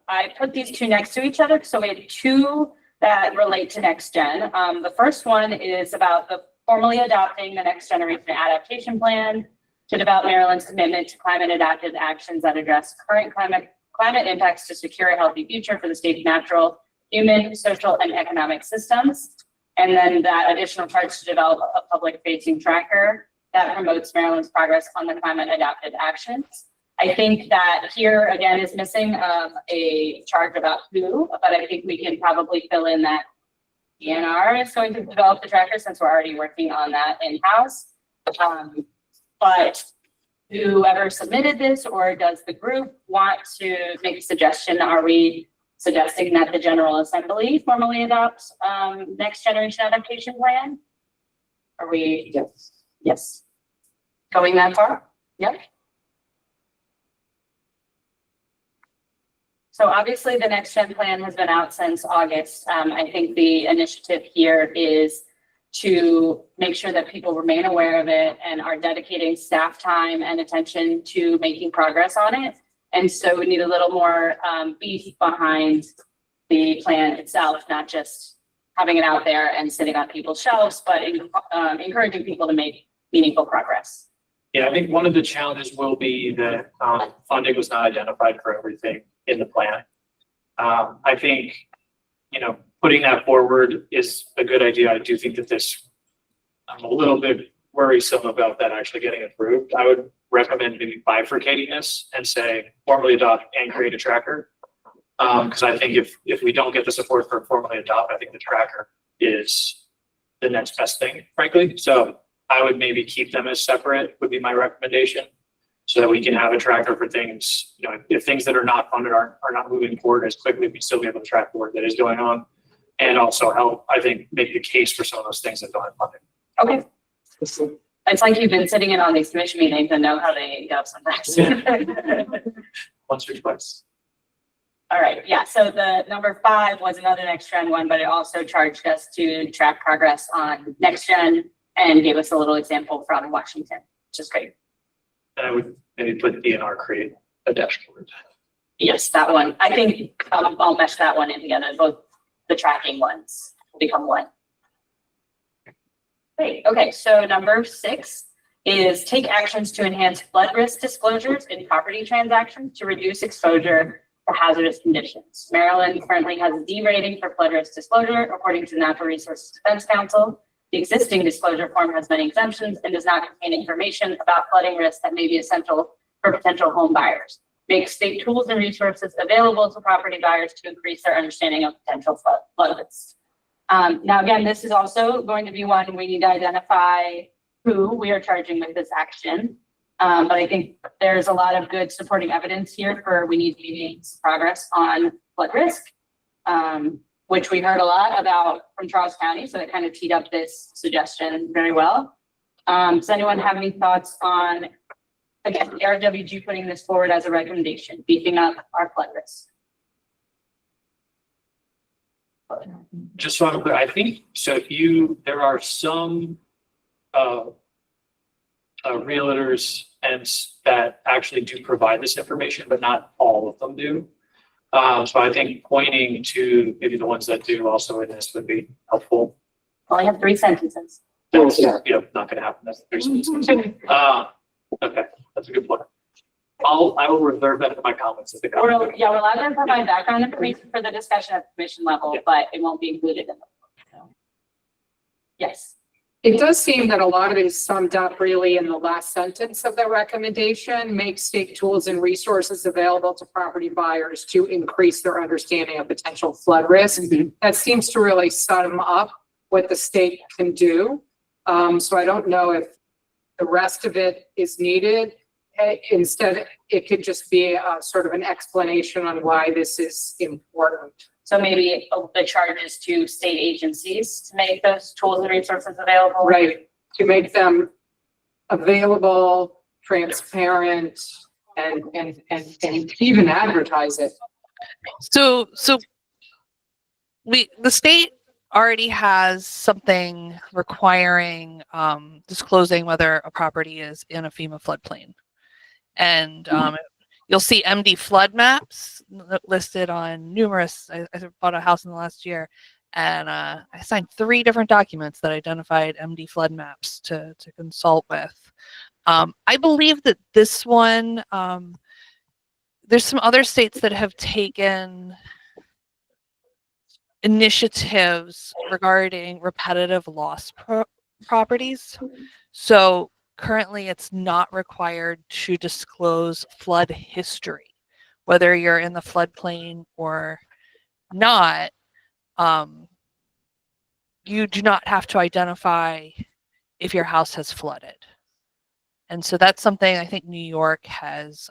I put these two next to each other. So we had two that relate to next gen. The first one is about the formally adopting the next generation adaptation plan to develop Maryland's commitment to climate adaptive actions that address current climate impacts to secure a healthy future for the state's natural, human, social, and economic systems. And then that additional charge to develop a public facing tracker that promotes Maryland's progress on the climate adaptive actions. I think that here again is missing a charge about who, but I think we can probably fill in that DNR is going to develop the tracker since we're already working on that in-house. But whoever submitted this, or does the group want to make a suggestion? Are we suggesting that the General Assembly formally adopts next generation adaptation plan? Are we? Yes. Yes. Going that far? Yep. So obviously the next gen plan has been out since August. I think the initiative here is to make sure that people remain aware of it and are dedicating staff time and attention to making progress on it. And so we need a little more beef behind the plan itself, not just having it out there and sitting on people's shelves, but encouraging people to make meaningful progress. Yeah, I think one of the challenges will be that funding was not identified for everything in the plan. I think, putting that forward is a good idea. I do think that I'm a little bit worrisome about that actually getting approved. I would recommend maybe bifurcating this and say formally adopt and create a tracker. Because I think if we don't get the support for formally adopt, I think the tracker is the next best thing, frankly. So I would maybe keep them as separate would be my recommendation, so that we can have a tracker for things, if things that are not funded are not moving forward as quickly, we still be able to track the work that is going on, and also help, I think, make the case for some of those things that don't have funding. Okay. It's like you've been sitting in on these commission meetings and know how they go sometimes. Once or twice. All right, yeah, so the number 5 was another next gen one, but it also charged us to track progress on next gen and gave us a little example from Washington, which is great. And I would maybe put DNR create a dashboard. Yes, that one. I think I'll mesh that one in together. Both the tracking ones will become one. Great. Okay, so number 6 is take actions to enhance flood risk disclosures in property transactions to reduce exposure to hazardous conditions. Maryland currently has a D rating for flood risk disclosure, according to the Natural Resources Defense Council. The existing disclosure form has many exemptions and does not contain information about flooding risks that may be essential for potential home buyers. Make state tools and resources available to property buyers to increase their understanding of potential flood risks. Now, again, this is also going to be one we need to identify who we are charging with this action. But I think there's a lot of good supporting evidence here for we need to make progress on flood risk. Which we heard a lot about from Charles County, so it kind of teed up this suggestion very well. Does anyone have any thoughts on, again, RWG putting this forward as a recommendation, beefing up our flood risk? Just so I'm clear, I think, so there are some realtors that actually do provide this information, but not all of them do. So I think pointing to maybe the ones that do also in this would be helpful. Well, I have 3 sentences. That's not going to happen. That's 3 sentences. Okay, that's a good point. I will reserve that in my comments at the comment. We're allowed to provide background information for the discussion at the commission level, but it won't be included in the. So. Yes. It does seem that a lot of it is summed up really in the last sentence of the recommendation, make state tools and resources available to property buyers to increase their understanding of potential flood risk. Mm-hmm. That seems to really sum up what the state can do. So I don't know if the rest of it is needed. Instead, it could just be a sort of an explanation on why this is important. So maybe the charges to state agencies to make those tools and resources available. Right, to make them available, transparent, and even advertise it. So the state already has something requiring disclosing whether a property is in a FEMA floodplain. And You'll see MD flood maps listed on numerous. I bought a house in the last year, and I signed 3 different documents that identified MD flood maps to consult with. I believe that this one, there's some other states that have taken initiatives regarding repetitive loss properties. So currently it's not required to disclose flood history, whether you're in the floodplain or not. You do not have to identify if your house has flooded. And so that's something I think New York has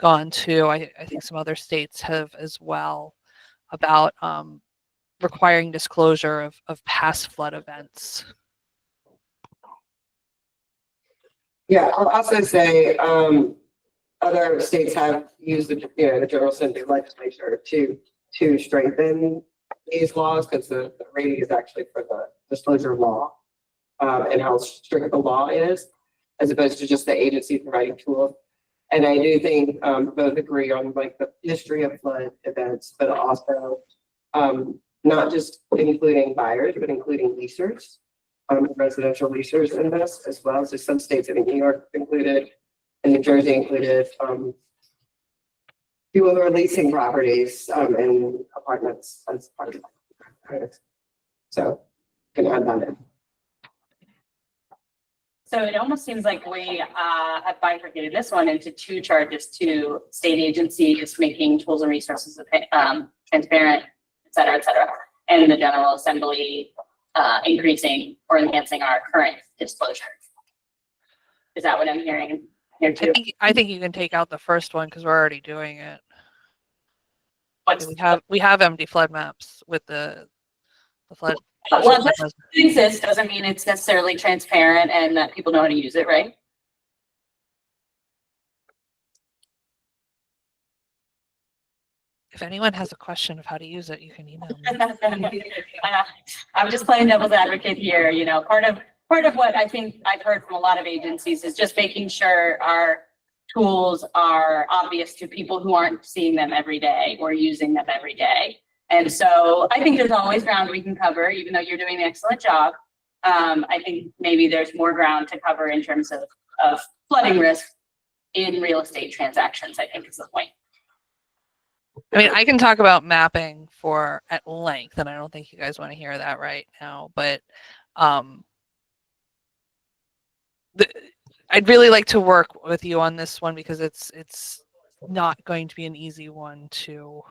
gone to. I think some other states have as well, about requiring disclosure of past flood events. Yeah, I'll also say, other states have used the, the General Assembly legislature to strengthen these laws, because the rating is actually for the disclosure law, and how strict the law is, as opposed to just the agency providing tools. And I do think both agree on like the history of flood events, but also not just including buyers, but including leasers, residential leasers in this as well. So some states, I think New York included, and New Jersey included, people who are leasing properties and apartments as part of it. So you can add that in. So it almost seems like we have bifurcated this one into 2 charges to state agencies making tools and resources transparent, et cetera, and the General Assembly increasing or enhancing our current disclosure. Is that what I'm hearing here too? I think you can take out the first one because we're already doing it. We have MD flood maps with the flood. Well, it doesn't exist doesn't mean it's necessarily transparent and that people know how to use it, right? If anyone has a question of how to use it, you can email me. I'm just playing devil's advocate here. You know, part of what I think I've heard from a lot of agencies is just making sure our tools are obvious to people who aren't seeing them every day or using them every day. And so I think there's always ground we can cover, even though you're doing an excellent job. I think maybe there's more ground to cover in terms of flooding risk in real estate transactions, I think is the point. I mean, I can talk about mapping at length, and I don't think you guys want to hear that right now, but I'd really like to work with you on this one because it's not going to be an easy one to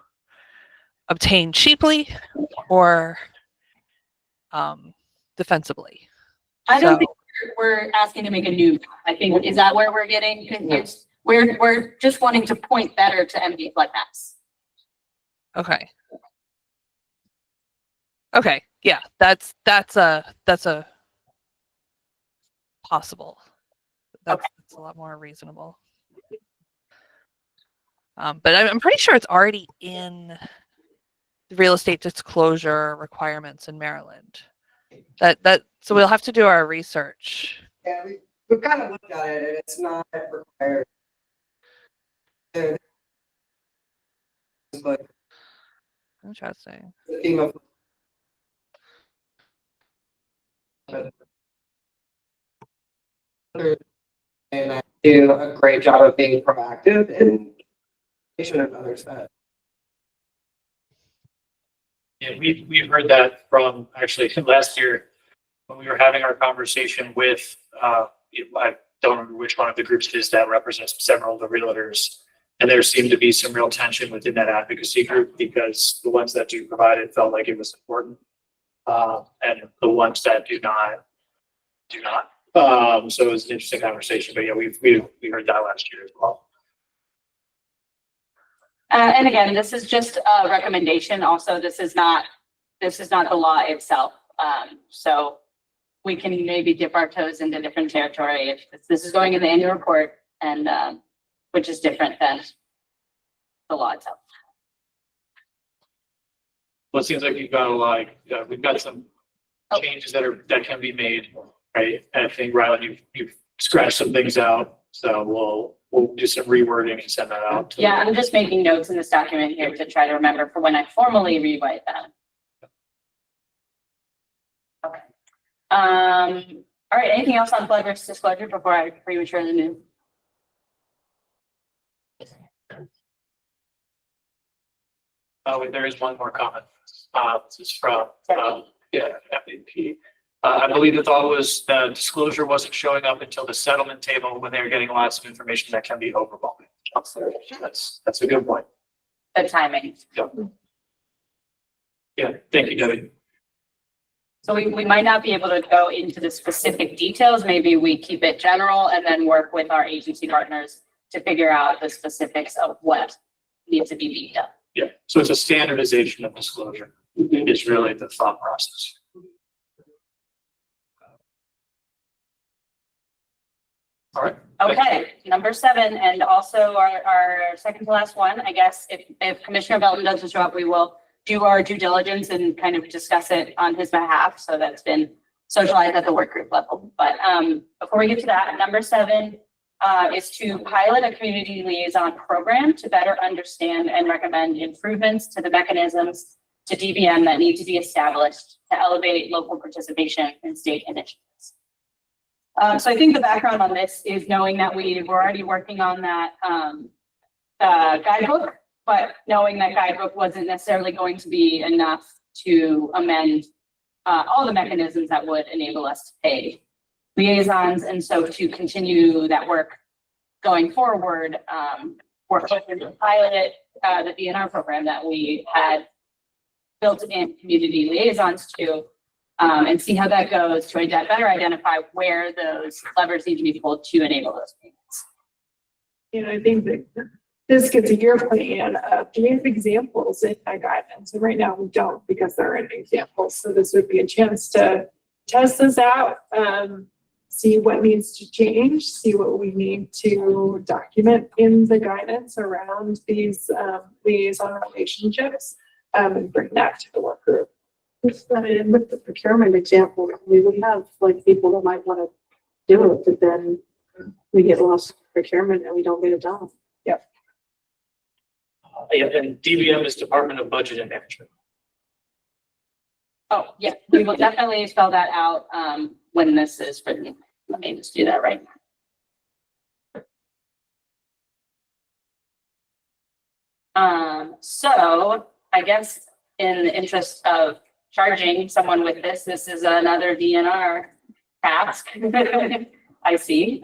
obtain cheaply or defensively. I don't think we're asking to make a new. I think is that where we're getting confused? We're just wanting to point better to MD flood maps. Okay. Okay. Yeah, that's a possible. That's a lot more reasonable. But I'm pretty sure it's already in the real estate disclosure requirements in Maryland. So we'll have to do our research. Yeah, we've kind of looked at it, and it's not required. But interesting. And I do a great job of being proactive and of others that. Yeah, we've heard that from actually last year when we were having our conversation with, I don't remember which one of the groups it is that represents several of the realtors. And there seemed to be some real tension within that advocacy group because the ones that do provide it felt like it was important. And the ones that do not. So it was an interesting conversation, but yeah, we heard that last year as well. And again, this is just a recommendation. Also, this is not the law itself. So we can maybe dip our toes into different territory if this is going in the annual report, and which is different than the law itself. Well, it seems like you've got we've got some changes that can be made, right? And I think Rylan, you've scratched some things out, so we'll do some rewording and send that out. Yeah, I'm just making notes in this document here to try to remember for when I formally rewrite that. Okay. All right, anything else on flood risk disclosure before I prematurely move? There is one more comment. This is from, FAP. I believe the thought was the disclosure wasn't showing up until the settlement table when they were getting lots of information that can be overwhelming. That's a good point. The timing. Yeah, thank you, Debbie. So we might not be able to go into the specific details. Maybe we keep it general and then work with our agency partners to figure out the specifics of what needs to be beat up. Yeah, so it's a standardization of disclosure. It's really the thought process. All right. Okay, number 7, and also our second to last one, I guess, if Commissioner Belton doesn't show up, we will do our due diligence and kind of discuss it on his behalf. So that's been socialized at the work group level. But before we get to that, number 7 is to pilot a community liaison program to better understand and recommend improvements to the mechanisms to DBM that need to be established to elevate local participation in state initiatives. So I think the background on this is knowing that we were already working on that guidebook, but knowing that guidebook wasn't necessarily going to be enough to amend all the mechanisms that would enable us to pay liaisons. And so to continue that work going forward, we're hoping to pilot the DNR program that we had built in community liaisons to, and see how that goes to better identify where those levers need to be pulled to enable those payments. I think that this gets a your plan of, do we have examples in that guidance? And right now we don't, because there aren't examples. So this would be a chance to test this out, see what needs to change, see what we need to document in the guidance around these liaison relationships, and bring that to the work group. With the procurement example, we would have like people that might want to do it, but then we get lost in procurement and we don't get it done. Yep. And DBM is Department of Budget and Management. Oh, yeah, we will definitely spell that out when this is written. Let me just do that right now. So I guess in the interest of charging someone with this is another DNR task. I see.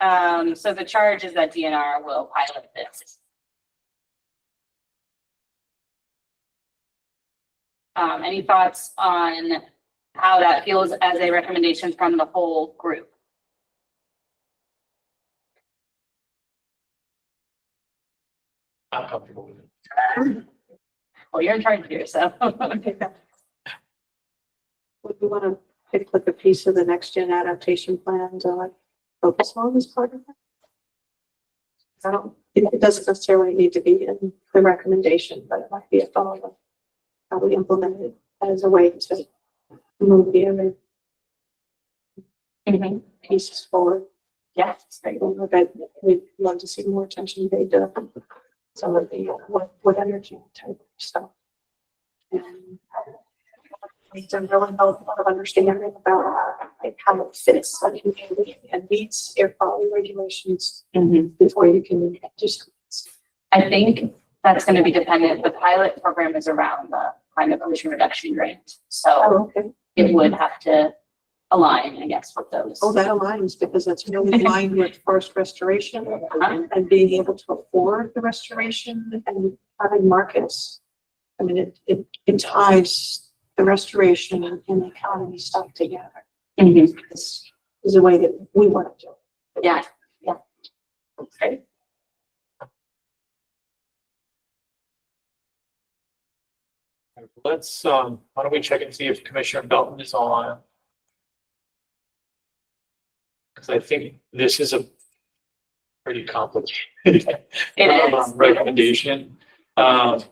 So the charge is that DNR will pilot this. Any thoughts on how that feels as a recommendation from the whole group? I'm comfortable with it. Well, you're in charge here, so. Would we want to pick like a piece of the next gen adaptation plan to like focus on as part of it? It doesn't necessarily need to be in the recommendation, but it might be a thought of how we implement it as a way to move the other pieces forward. Yeah, we'd love to see more attention paid to some of the what energy type stuff. And need to really help a lot of understanding about like how it fits on community and meets air quality regulations before you can just. I think that's going to be dependent. The pilot program is around the climate pollution reduction rate, so it would have to align, I guess, with those. Oh, that aligns because that's really aligned with forest restoration and being able to afford the restoration and having markets. I mean, it ties the restoration and the economy stuff together. This is a way that we want to do it. Yeah, yeah. Okay. Let's, why don't we check and see if Commissioner Belton is on? Because I think this is a pretty complicated recommendation that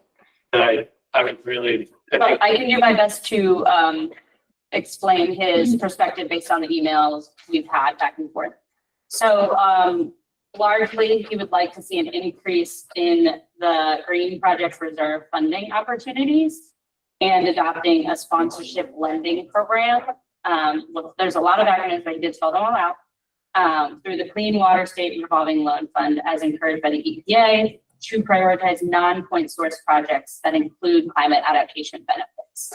I would really. I can do my best to explain his perspective based on the emails we've had back and forth. So Largely, he would like to see an increase in the Green Project Reserve funding opportunities and adopting a sponsorship lending program. Look, there's a lot of acronyms, but he did spell them all out. Through the Clean Water State Revolving Loan Fund, as encouraged by the EPA, to prioritize non-point source projects that include climate adaptation benefits.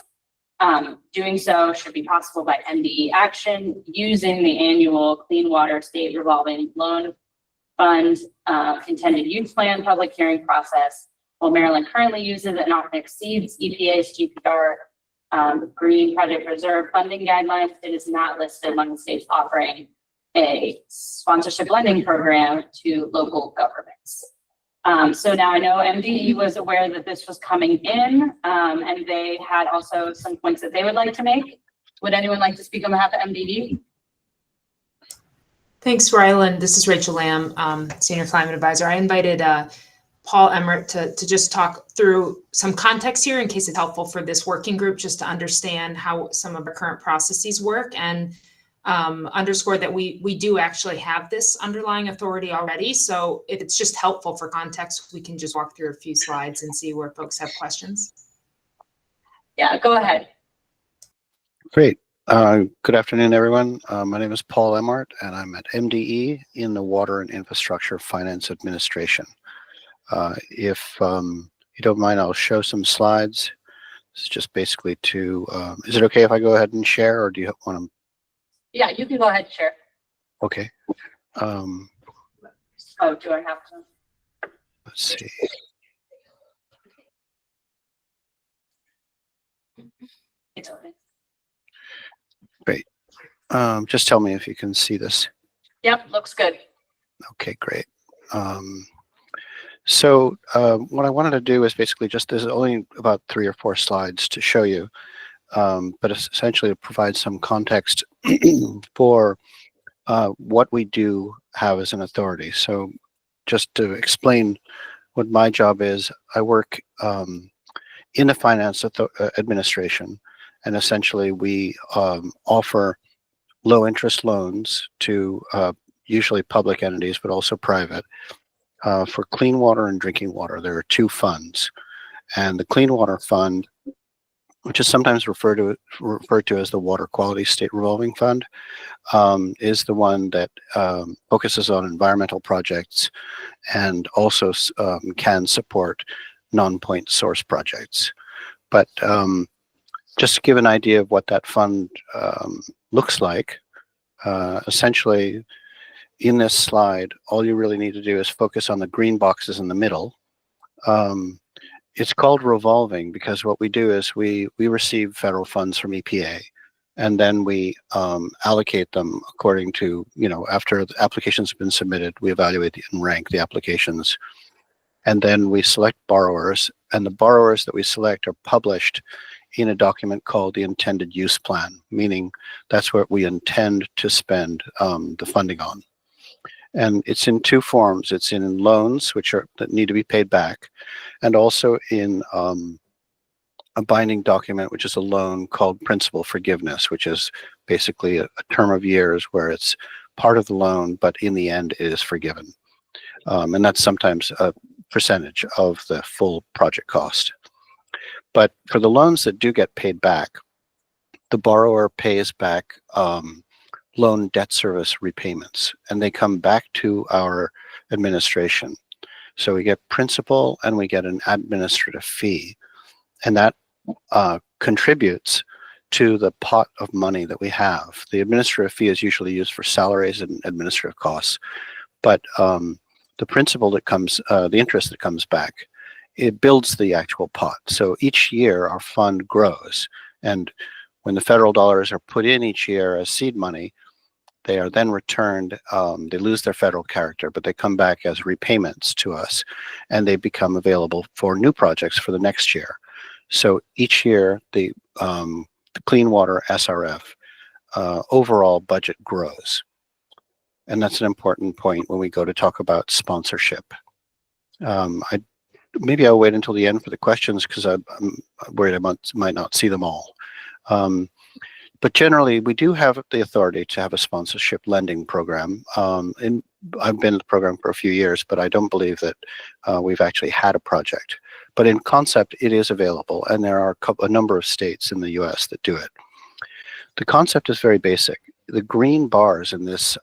Doing so should be possible by MDE action using the annual Clean Water State Revolving Loan Fund intended use plan public hearing process. While Maryland currently uses and often exceeds EPA's GPR Green Project Reserve funding guidelines, it is not listed among the states offering a sponsorship lending program to local governments. So now I know MDE was aware that this was coming in, and they had also some points that they would like to make. Would anyone like to speak on behalf of MDE? Thanks, Ryland. This is Rachel Lamb, Senior Climate Advisor. I invited Paul Emmert to just talk through some context here in case it's helpful for this working group, just to understand how some of our current processes work, and underscore that we do actually have this underlying authority already. So if it's just helpful for context, we can just walk through a few slides and see where folks have questions. Yeah, go ahead. Great. Good afternoon, everyone. My name is Paul Emmert, and I'm at MDE in the Water and Infrastructure Finance Administration. If you don't mind, I'll show some slides. It's just basically to, is it okay if I go ahead and share, or do you want to? Yeah, you can go ahead and share. Okay. Oh, do I have to? Let's see. It's okay. Great. Just tell me if you can see this. Yep, looks good. Okay, great. So what I wanted to do is basically just, there's only about 3 or 4 slides to show you, but it's essentially to provide some context for what we do have as an authority. So just to explain what my job is, I work in the finance administration, and essentially we offer low interest loans to usually public entities, but also private, for clean water and drinking water. There are 2 funds, and the Clean Water Fund, which is sometimes referred to as the Water Quality State Revolving Fund, is the one that focuses on environmental projects and also can support non-point source projects. But just to give an idea of what that fund looks like, essentially in this slide, all you really need to do is focus on the green boxes in the middle. It's called revolving because what we do is we receive federal funds from EPA, and then we allocate them according to, after the applications have been submitted, we evaluate and rank the applications, and then we select borrowers, and the borrowers that we select are published in a document called the intended use plan, meaning that's what we intend to spend the funding on. And it's in 2 forms. It's in loans, that need to be paid back, and also in a binding document, which is a loan called principal forgiveness, which is basically a term of years where it's part of the loan, but in the end it is forgiven. And that's sometimes a percentage of the full project cost. But for the loans that do get paid back, the borrower pays back loan debt service repayments, and they come back to our administration. So we get principal and we get an administrative fee, and that contributes to the pot of money that we have. The administrative fee is usually used for salaries and administrative costs, but the principal that comes, the interest that comes back, it builds the actual pot. So each year our fund grows, and when the federal dollars are put in each year as seed money, they are then returned. They lose their federal character, but they come back as repayments to us, and they become available for new projects for the next year. So each year, the Clean Water SRF overall budget grows. And that's an important point when we go to talk about sponsorship. Maybe I'll wait until the end for the questions because I'm worried I might not see them all. But generally, we do have the authority to have a sponsorship lending program. And I've been in the program for a few years, but I don't believe that we've actually had a project. But in concept, it is available, and there are a number of states in the US that do it. The concept is very basic. The green bars in this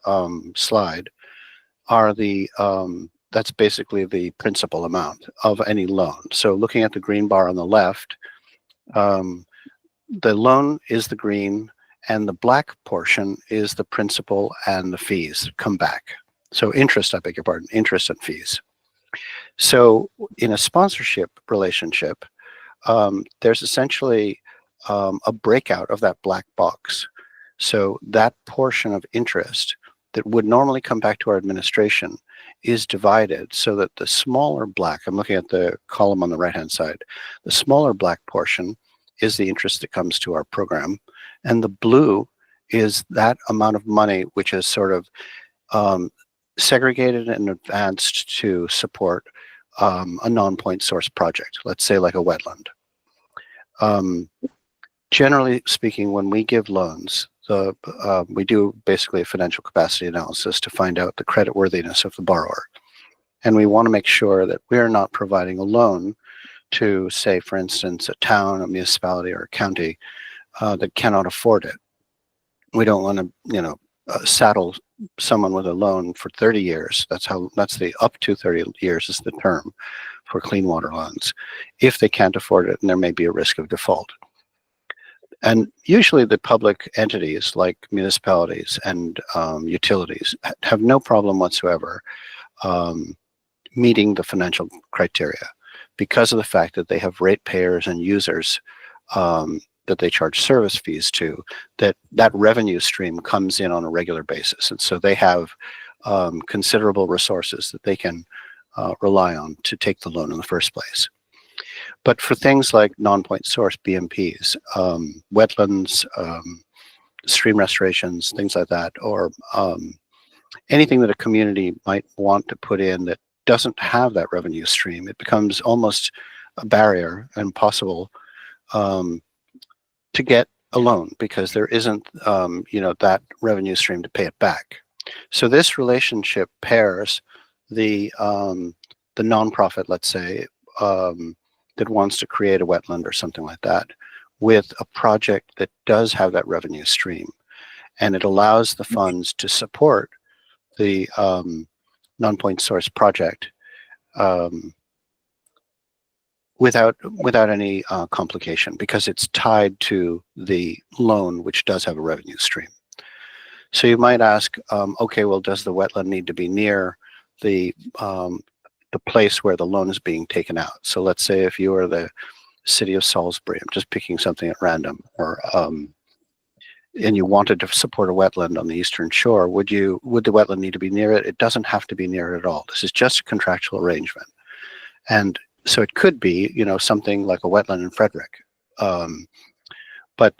slide are that's basically the principal amount of any loan. So looking at the green bar on the left, the loan is the green, and the black portion is the principal and the fees come back. So interest, I beg your pardon, interest and fees. So in a sponsorship relationship, there's essentially a breakout of that black box. So that portion of interest that would normally come back to our administration is divided so that the smaller black, I'm looking at the column on the right-hand side, the smaller black portion is the interest that comes to our program. And the blue is that amount of money which is sort of segregated and advanced to support a non-point source project, let's say like a wetland. Generally speaking, when we give loans, we do basically a financial capacity analysis to find out the creditworthiness of the borrower. And we want to make sure that we're not providing a loan to, say, for instance, a town, a municipality, or a county that cannot afford it. We don't want to, saddle someone with a loan for 30 years. That's the up to 30 years is the term for clean water loans, if they can't afford it and there may be a risk of default. And usually the public entities like municipalities and utilities have no problem whatsoever meeting the financial criteria because of the fact that they have ratepayers and users that they charge service fees to, that revenue stream comes in on a regular basis. And so they have considerable resources that they can rely on to take the loan in the first place. But for things like non-point source BMPs, wetlands, stream restorations, things like that, or anything that a community might want to put in that doesn't have that revenue stream, it becomes almost a barrier, impossible to get a loan because there isn't, that revenue stream to pay it back. So this relationship pairs the nonprofit, let's say, that wants to create a wetland or something like that, with a project that does have that revenue stream, and it allows the funds to support the non-point source project without any complication, because it's tied to the loan, which does have a revenue stream. So you might ask, okay, well, does the wetland need to be near the place where the loan is being taken out? So let's say if you are the city of Salisbury, I'm just picking something at random, or and you wanted to support a wetland on the eastern shore, would the wetland need to be near it? It doesn't have to be near it at all. This is just a contractual arrangement. And so it could be, something like a wetland in Frederick. But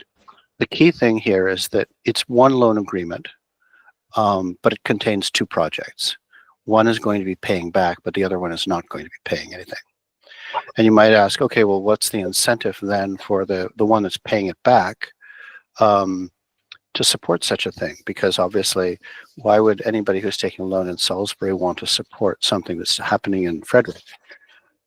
the key thing here is that it's one loan agreement, but it contains two projects. One is going to be paying back, but the other one is not going to be paying anything. And you might ask, okay, well, what's the incentive then for the one that's paying it back to support such a thing? Because obviously, why would anybody who's taking a loan in Salisbury want to support something that's happening in Frederick?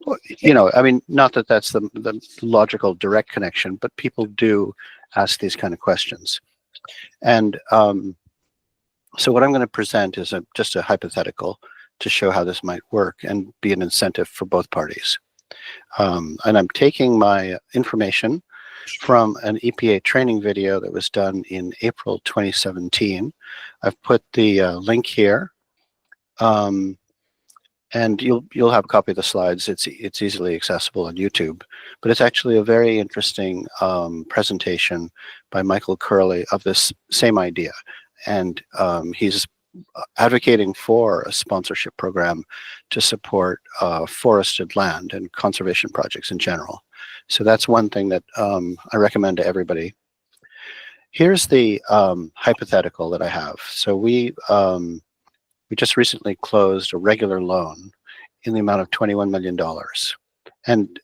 Not that that's the logical direct connection, but people do ask these kind of questions. And so what I'm going to present is just a hypothetical to show how this might work and be an incentive for both parties. And I'm taking my information from an EPA training video that was done in April 2017. I've put the link here. And you'll have a copy of the slides. It's easily accessible on YouTube, but it's actually a very interesting presentation by Michael Curley of this same idea. And he's advocating for a sponsorship program to support forested land and conservation projects in general. So that's one thing that I recommend to everybody. Here's the hypothetical that I have. So we just recently closed a regular loan in the amount of $21 million. And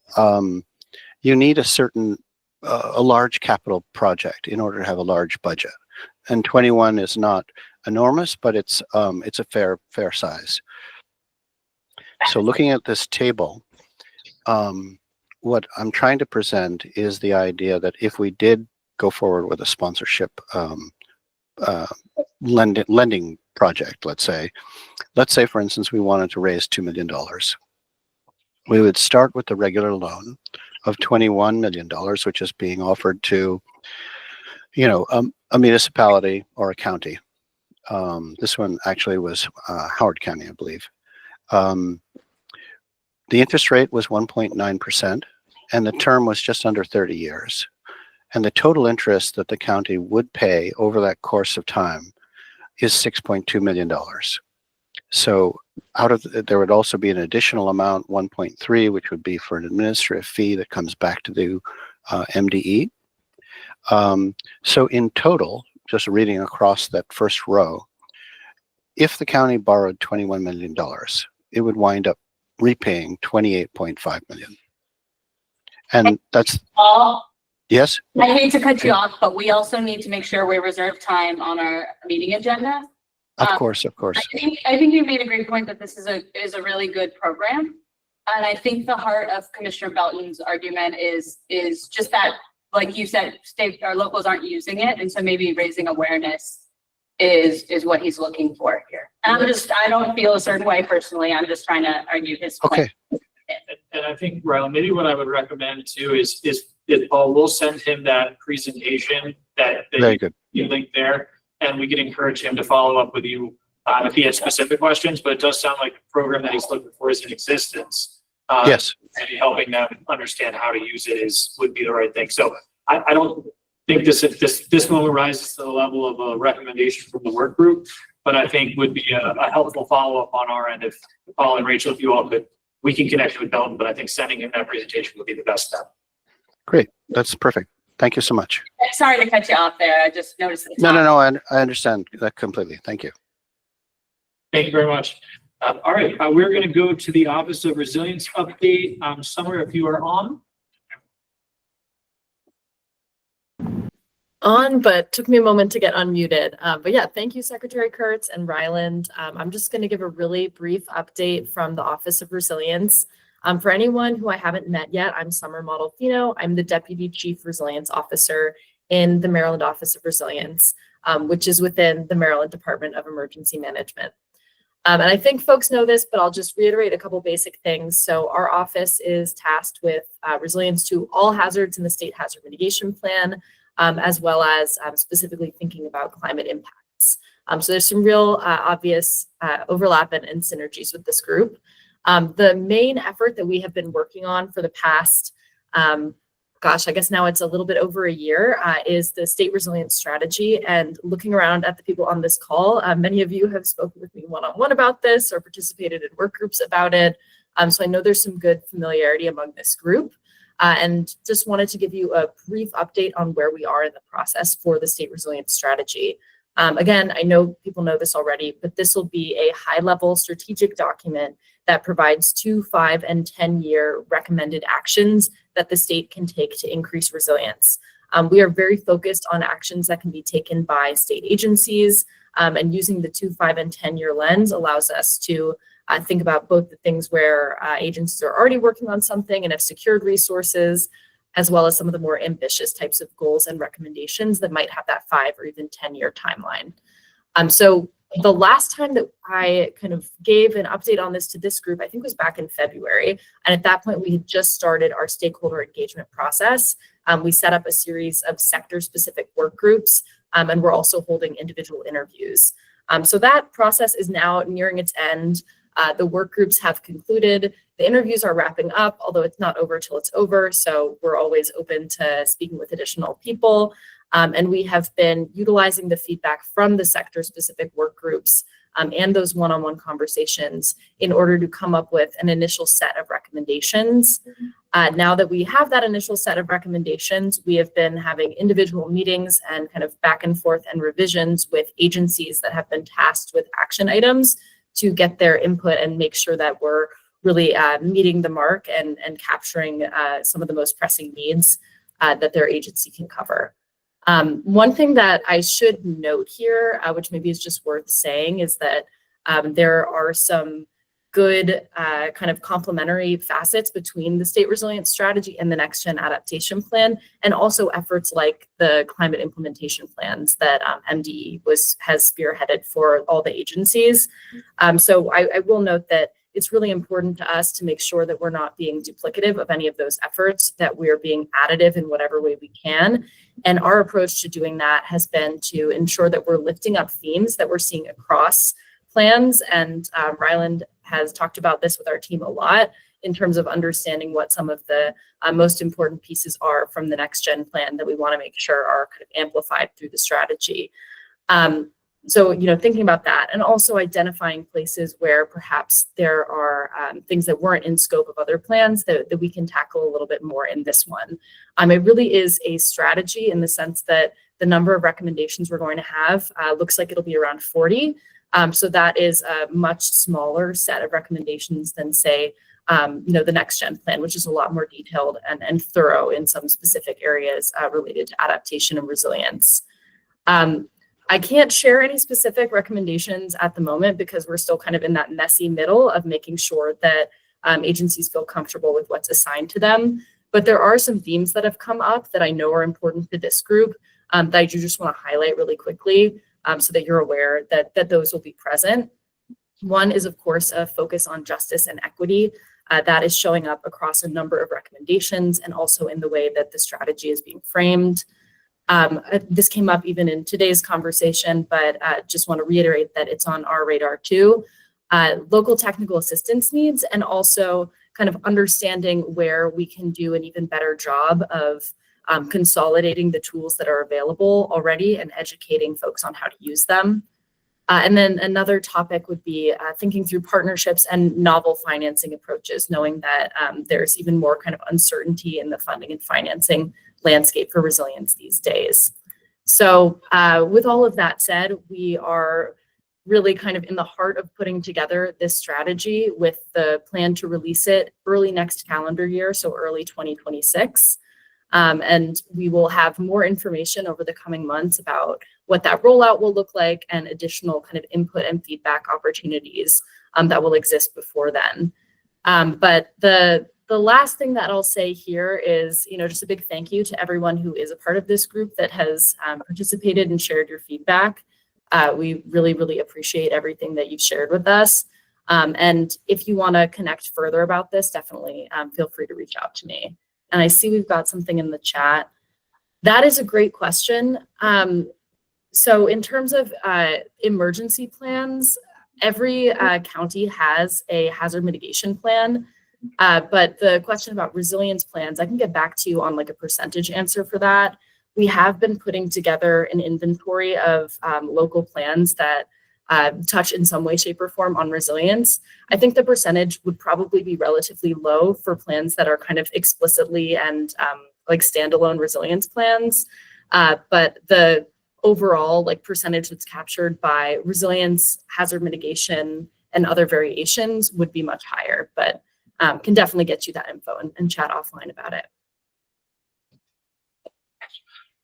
you need a certain a large capital project in order to have a large budget. And 21 is not enormous, but it's a fair size. So looking at this table, what I'm trying to present is the idea that if we did go forward with a sponsorship lending project, let's say for instance we wanted to raise $2 million, we would start with the regular loan of $21 million, which is being offered to, you know, a municipality or a county. This one actually was Howard County, I believe. The interest rate was 1.9%, and the term was just under 30 years. And the total interest that the county would pay over that course of time is $6.2 million. So there would also be an additional amount, 1.3, which would be for an administrative fee that comes back to the MDE. So in total, just reading across that first row, if the county borrowed $21 million, it would wind up repaying $28.5 million. And that's... Yes? I hate to cut you off, but we also need to make sure we reserve time on our meeting agenda. Of course. I think you made a great point that this is a really good program. And I think the heart of Commissioner Belton's argument is just that, like you said, state or locals aren't using it. And so maybe raising awareness is what he's looking for here. And I don't feel a certain way personally. I'm just trying to argue his point. Okay. And I think, Rylan, maybe what I would recommend too is Paul, we'll send him that presentation that Very good. You link there, and we can encourage him to follow up with you if he has specific questions. But it does sound like the program that he's looking for is in existence. Yes. Maybe helping them understand how to use it would be the right thing. So I don't think this moment rises to the level of a recommendation from the work group, but I think would be a helpful follow up on our end if Paul and Rachel, if you all could. We can connect with Belton, but I think sending him that presentation would be the best step. Great. That's perfect. Thank you so much. Sorry to cut you off there. I just noticed. No. I understand that completely. Thank you. Thank you very much. All right. We're going to go to the Office of Resilience update. Summer, if you are on. On, but took me a moment to get unmuted. But yeah, thank you, Secretary Kurtz and Ryland. I'm just going to give a really brief update from the Office of Resilience. For anyone who I haven't met yet, I'm Summer Modolfino. I'm the Deputy Chief Resilience Officer in the Maryland Office of Resilience, which is within the Maryland Department of Emergency Management. And I think folks know this, but I'll just reiterate a couple basic things. So our office is tasked with resilience to all hazards in the State Hazard Mitigation Plan, as well as specifically thinking about climate impacts. So there's some real obvious overlap and synergies with this group. The main effort that we have been working on for the past, I guess now it's a little bit over a year, is the state resilience strategy. And looking around at the people on this call, many of you have spoken with me one-on-one about this or participated in work groups about it. So I know there's some good familiarity among this group. And just wanted to give you a brief update on where we are in the process for the state resilience strategy. Again, I know people know this already, but this will be a high-level strategic document that provides 2, 5, and 10-year recommended actions that the state can take to increase resilience. We are very focused on actions that can be taken by state agencies, and using the 2, 5, and 10-year lens allows us to think about both the things where agencies are already working on something and have secured resources, as well as some of the more ambitious types of goals and recommendations that might have that 5 or even 10-year timeline. So the last time that I kind of gave an update on this to this group, I think was back in February. And at that point, we had just started our stakeholder engagement process. We set up a series of sector-specific work groups, and we're also holding individual interviews. So that process is now nearing its end. The work groups have concluded. The interviews are wrapping up, although it's not over till it's over. So we're always open to speaking with additional people. And we have been utilizing the feedback from the sector-specific work groups and those one-on-one conversations in order to come up with an initial set of recommendations. Now that we have that initial set of recommendations, we have been having individual meetings and kind of back and forth and revisions with agencies that have been tasked with action items to get their input and make sure that we're really meeting the mark and capturing some of the most pressing needs. that their agency can cover. One thing that I should note here, which maybe is just worth saying, is that there are some good kind of complementary facets between the state resilience strategy and the next gen adaptation plan, and also efforts like the climate implementation plans that MDE has spearheaded for all the agencies. So I will note that it's really important to us to make sure that we're not being duplicative of any of those efforts, that we're being additive in whatever way we can. And our approach to doing that has been to ensure that we're lifting up themes that we're seeing across plans. And Ryland has talked about this with our team a lot in terms of understanding what some of the most important pieces are from the next gen plan that we want to make sure are kind of amplified through the strategy. So, you know, thinking about that and also identifying places where perhaps there are things that weren't in scope of other plans that we can tackle a little bit more in this one. It really is a strategy in the sense that the number of recommendations we're going to have looks like it'll be around 40. So that is a much smaller set of recommendations than, say, you know, the next gen plan, which is a lot more detailed and thorough in some specific areas related to adaptation and resilience. I can't share any specific recommendations at the moment because we're still kind of in that messy middle of making sure that agencies feel comfortable with what's assigned to them. But there are some themes that have come up that I know are important to this group that I do just want to highlight really quickly so that you're aware that those will be present. One is, of course, a focus on justice and equity. That is showing up across a number of recommendations and also in the way that the strategy is being framed. This came up even in today's conversation, but just want to reiterate that it's on our radar too. Local technical assistance needs and also kind of understanding where we can do an even better job of consolidating the tools that are available already and educating folks on how to use them. And then another topic would be thinking through partnerships and novel financing approaches, knowing that there's even more kind of uncertainty in the funding and financing landscape for resilience these days. So with all of that said, we are really kind of in the heart of putting together this strategy with the plan to release it early next calendar year, so early 2026. And we will have more information over the coming months about what that rollout will look like and additional kind of input and feedback opportunities that will exist before then. But the last thing that I'll say here is, you know, just a big thank you to everyone who is a part of this group that has participated and shared your feedback. We really, really appreciate everything that you've shared with us. And if you want to connect further about this, definitely feel free to reach out to me. And I see we've got something in the chat. That is a great question. So in terms of emergency plans, every county has a hazard mitigation plan. But the question about resilience plans, I can get back to you on like a percentage answer for that. We have been putting together an inventory of local plans that touch in some way, shape, or form on resilience. I think the percentage would probably be relatively low for plans that are kind of explicitly and like standalone resilience plans. But the overall like percentage that's captured by resilience, hazard mitigation, and other variations would be much higher. But can definitely get you that info and chat offline about it.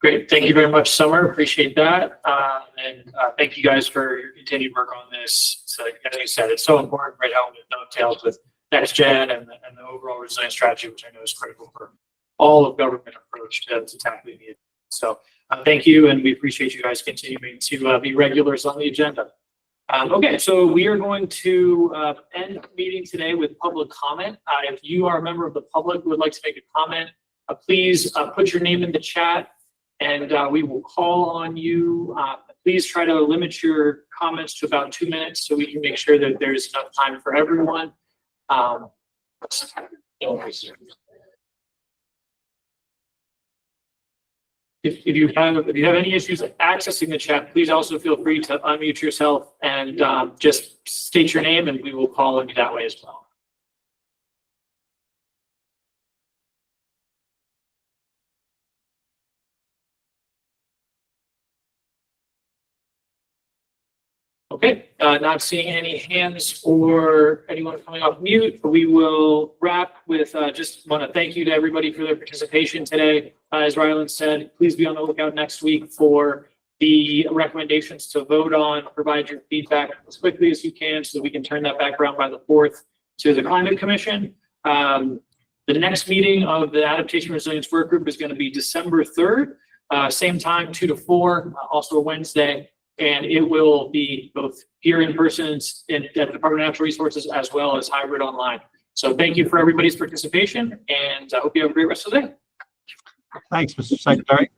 Great. Thank you very much, Summer. Appreciate that. And thank you guys for your continued work on this. So as you said, it's so important, right, how it dovetails with next gen and the overall resilience strategy, which I know is critical for all of government approach to tackling it. So thank you, and we appreciate you guys continuing to be regulars on the agenda. Okay, so we are going to end the meeting today with public comment. If you are a member of the public who would like to make a comment, please put your name in the chat and we will call on you. Please try to limit your comments to about 2 minutes so we can make sure that there's enough time for everyone. If you have any issues accessing the chat, please also feel free to unmute yourself and just state your name and we will call on you that way as well. Okay, not seeing any hands or anyone coming off mute. We will wrap with, just want to thank you to everybody for their participation today. As Ryland said, please be on the lookout next week for the recommendations to vote on. Provide your feedback as quickly as you can so that we can turn that back around by the 4th to the Climate Commission. The next meeting of the Adaptation Resilience Work Group is going to be December 3rd, same time, 2 to 4, also a Wednesday. And it will be both here in person at the Department of Natural Resources as well as hybrid online. So thank you for everybody's participation, and I hope you have a great rest of the day. Thanks, Mr. Secretary.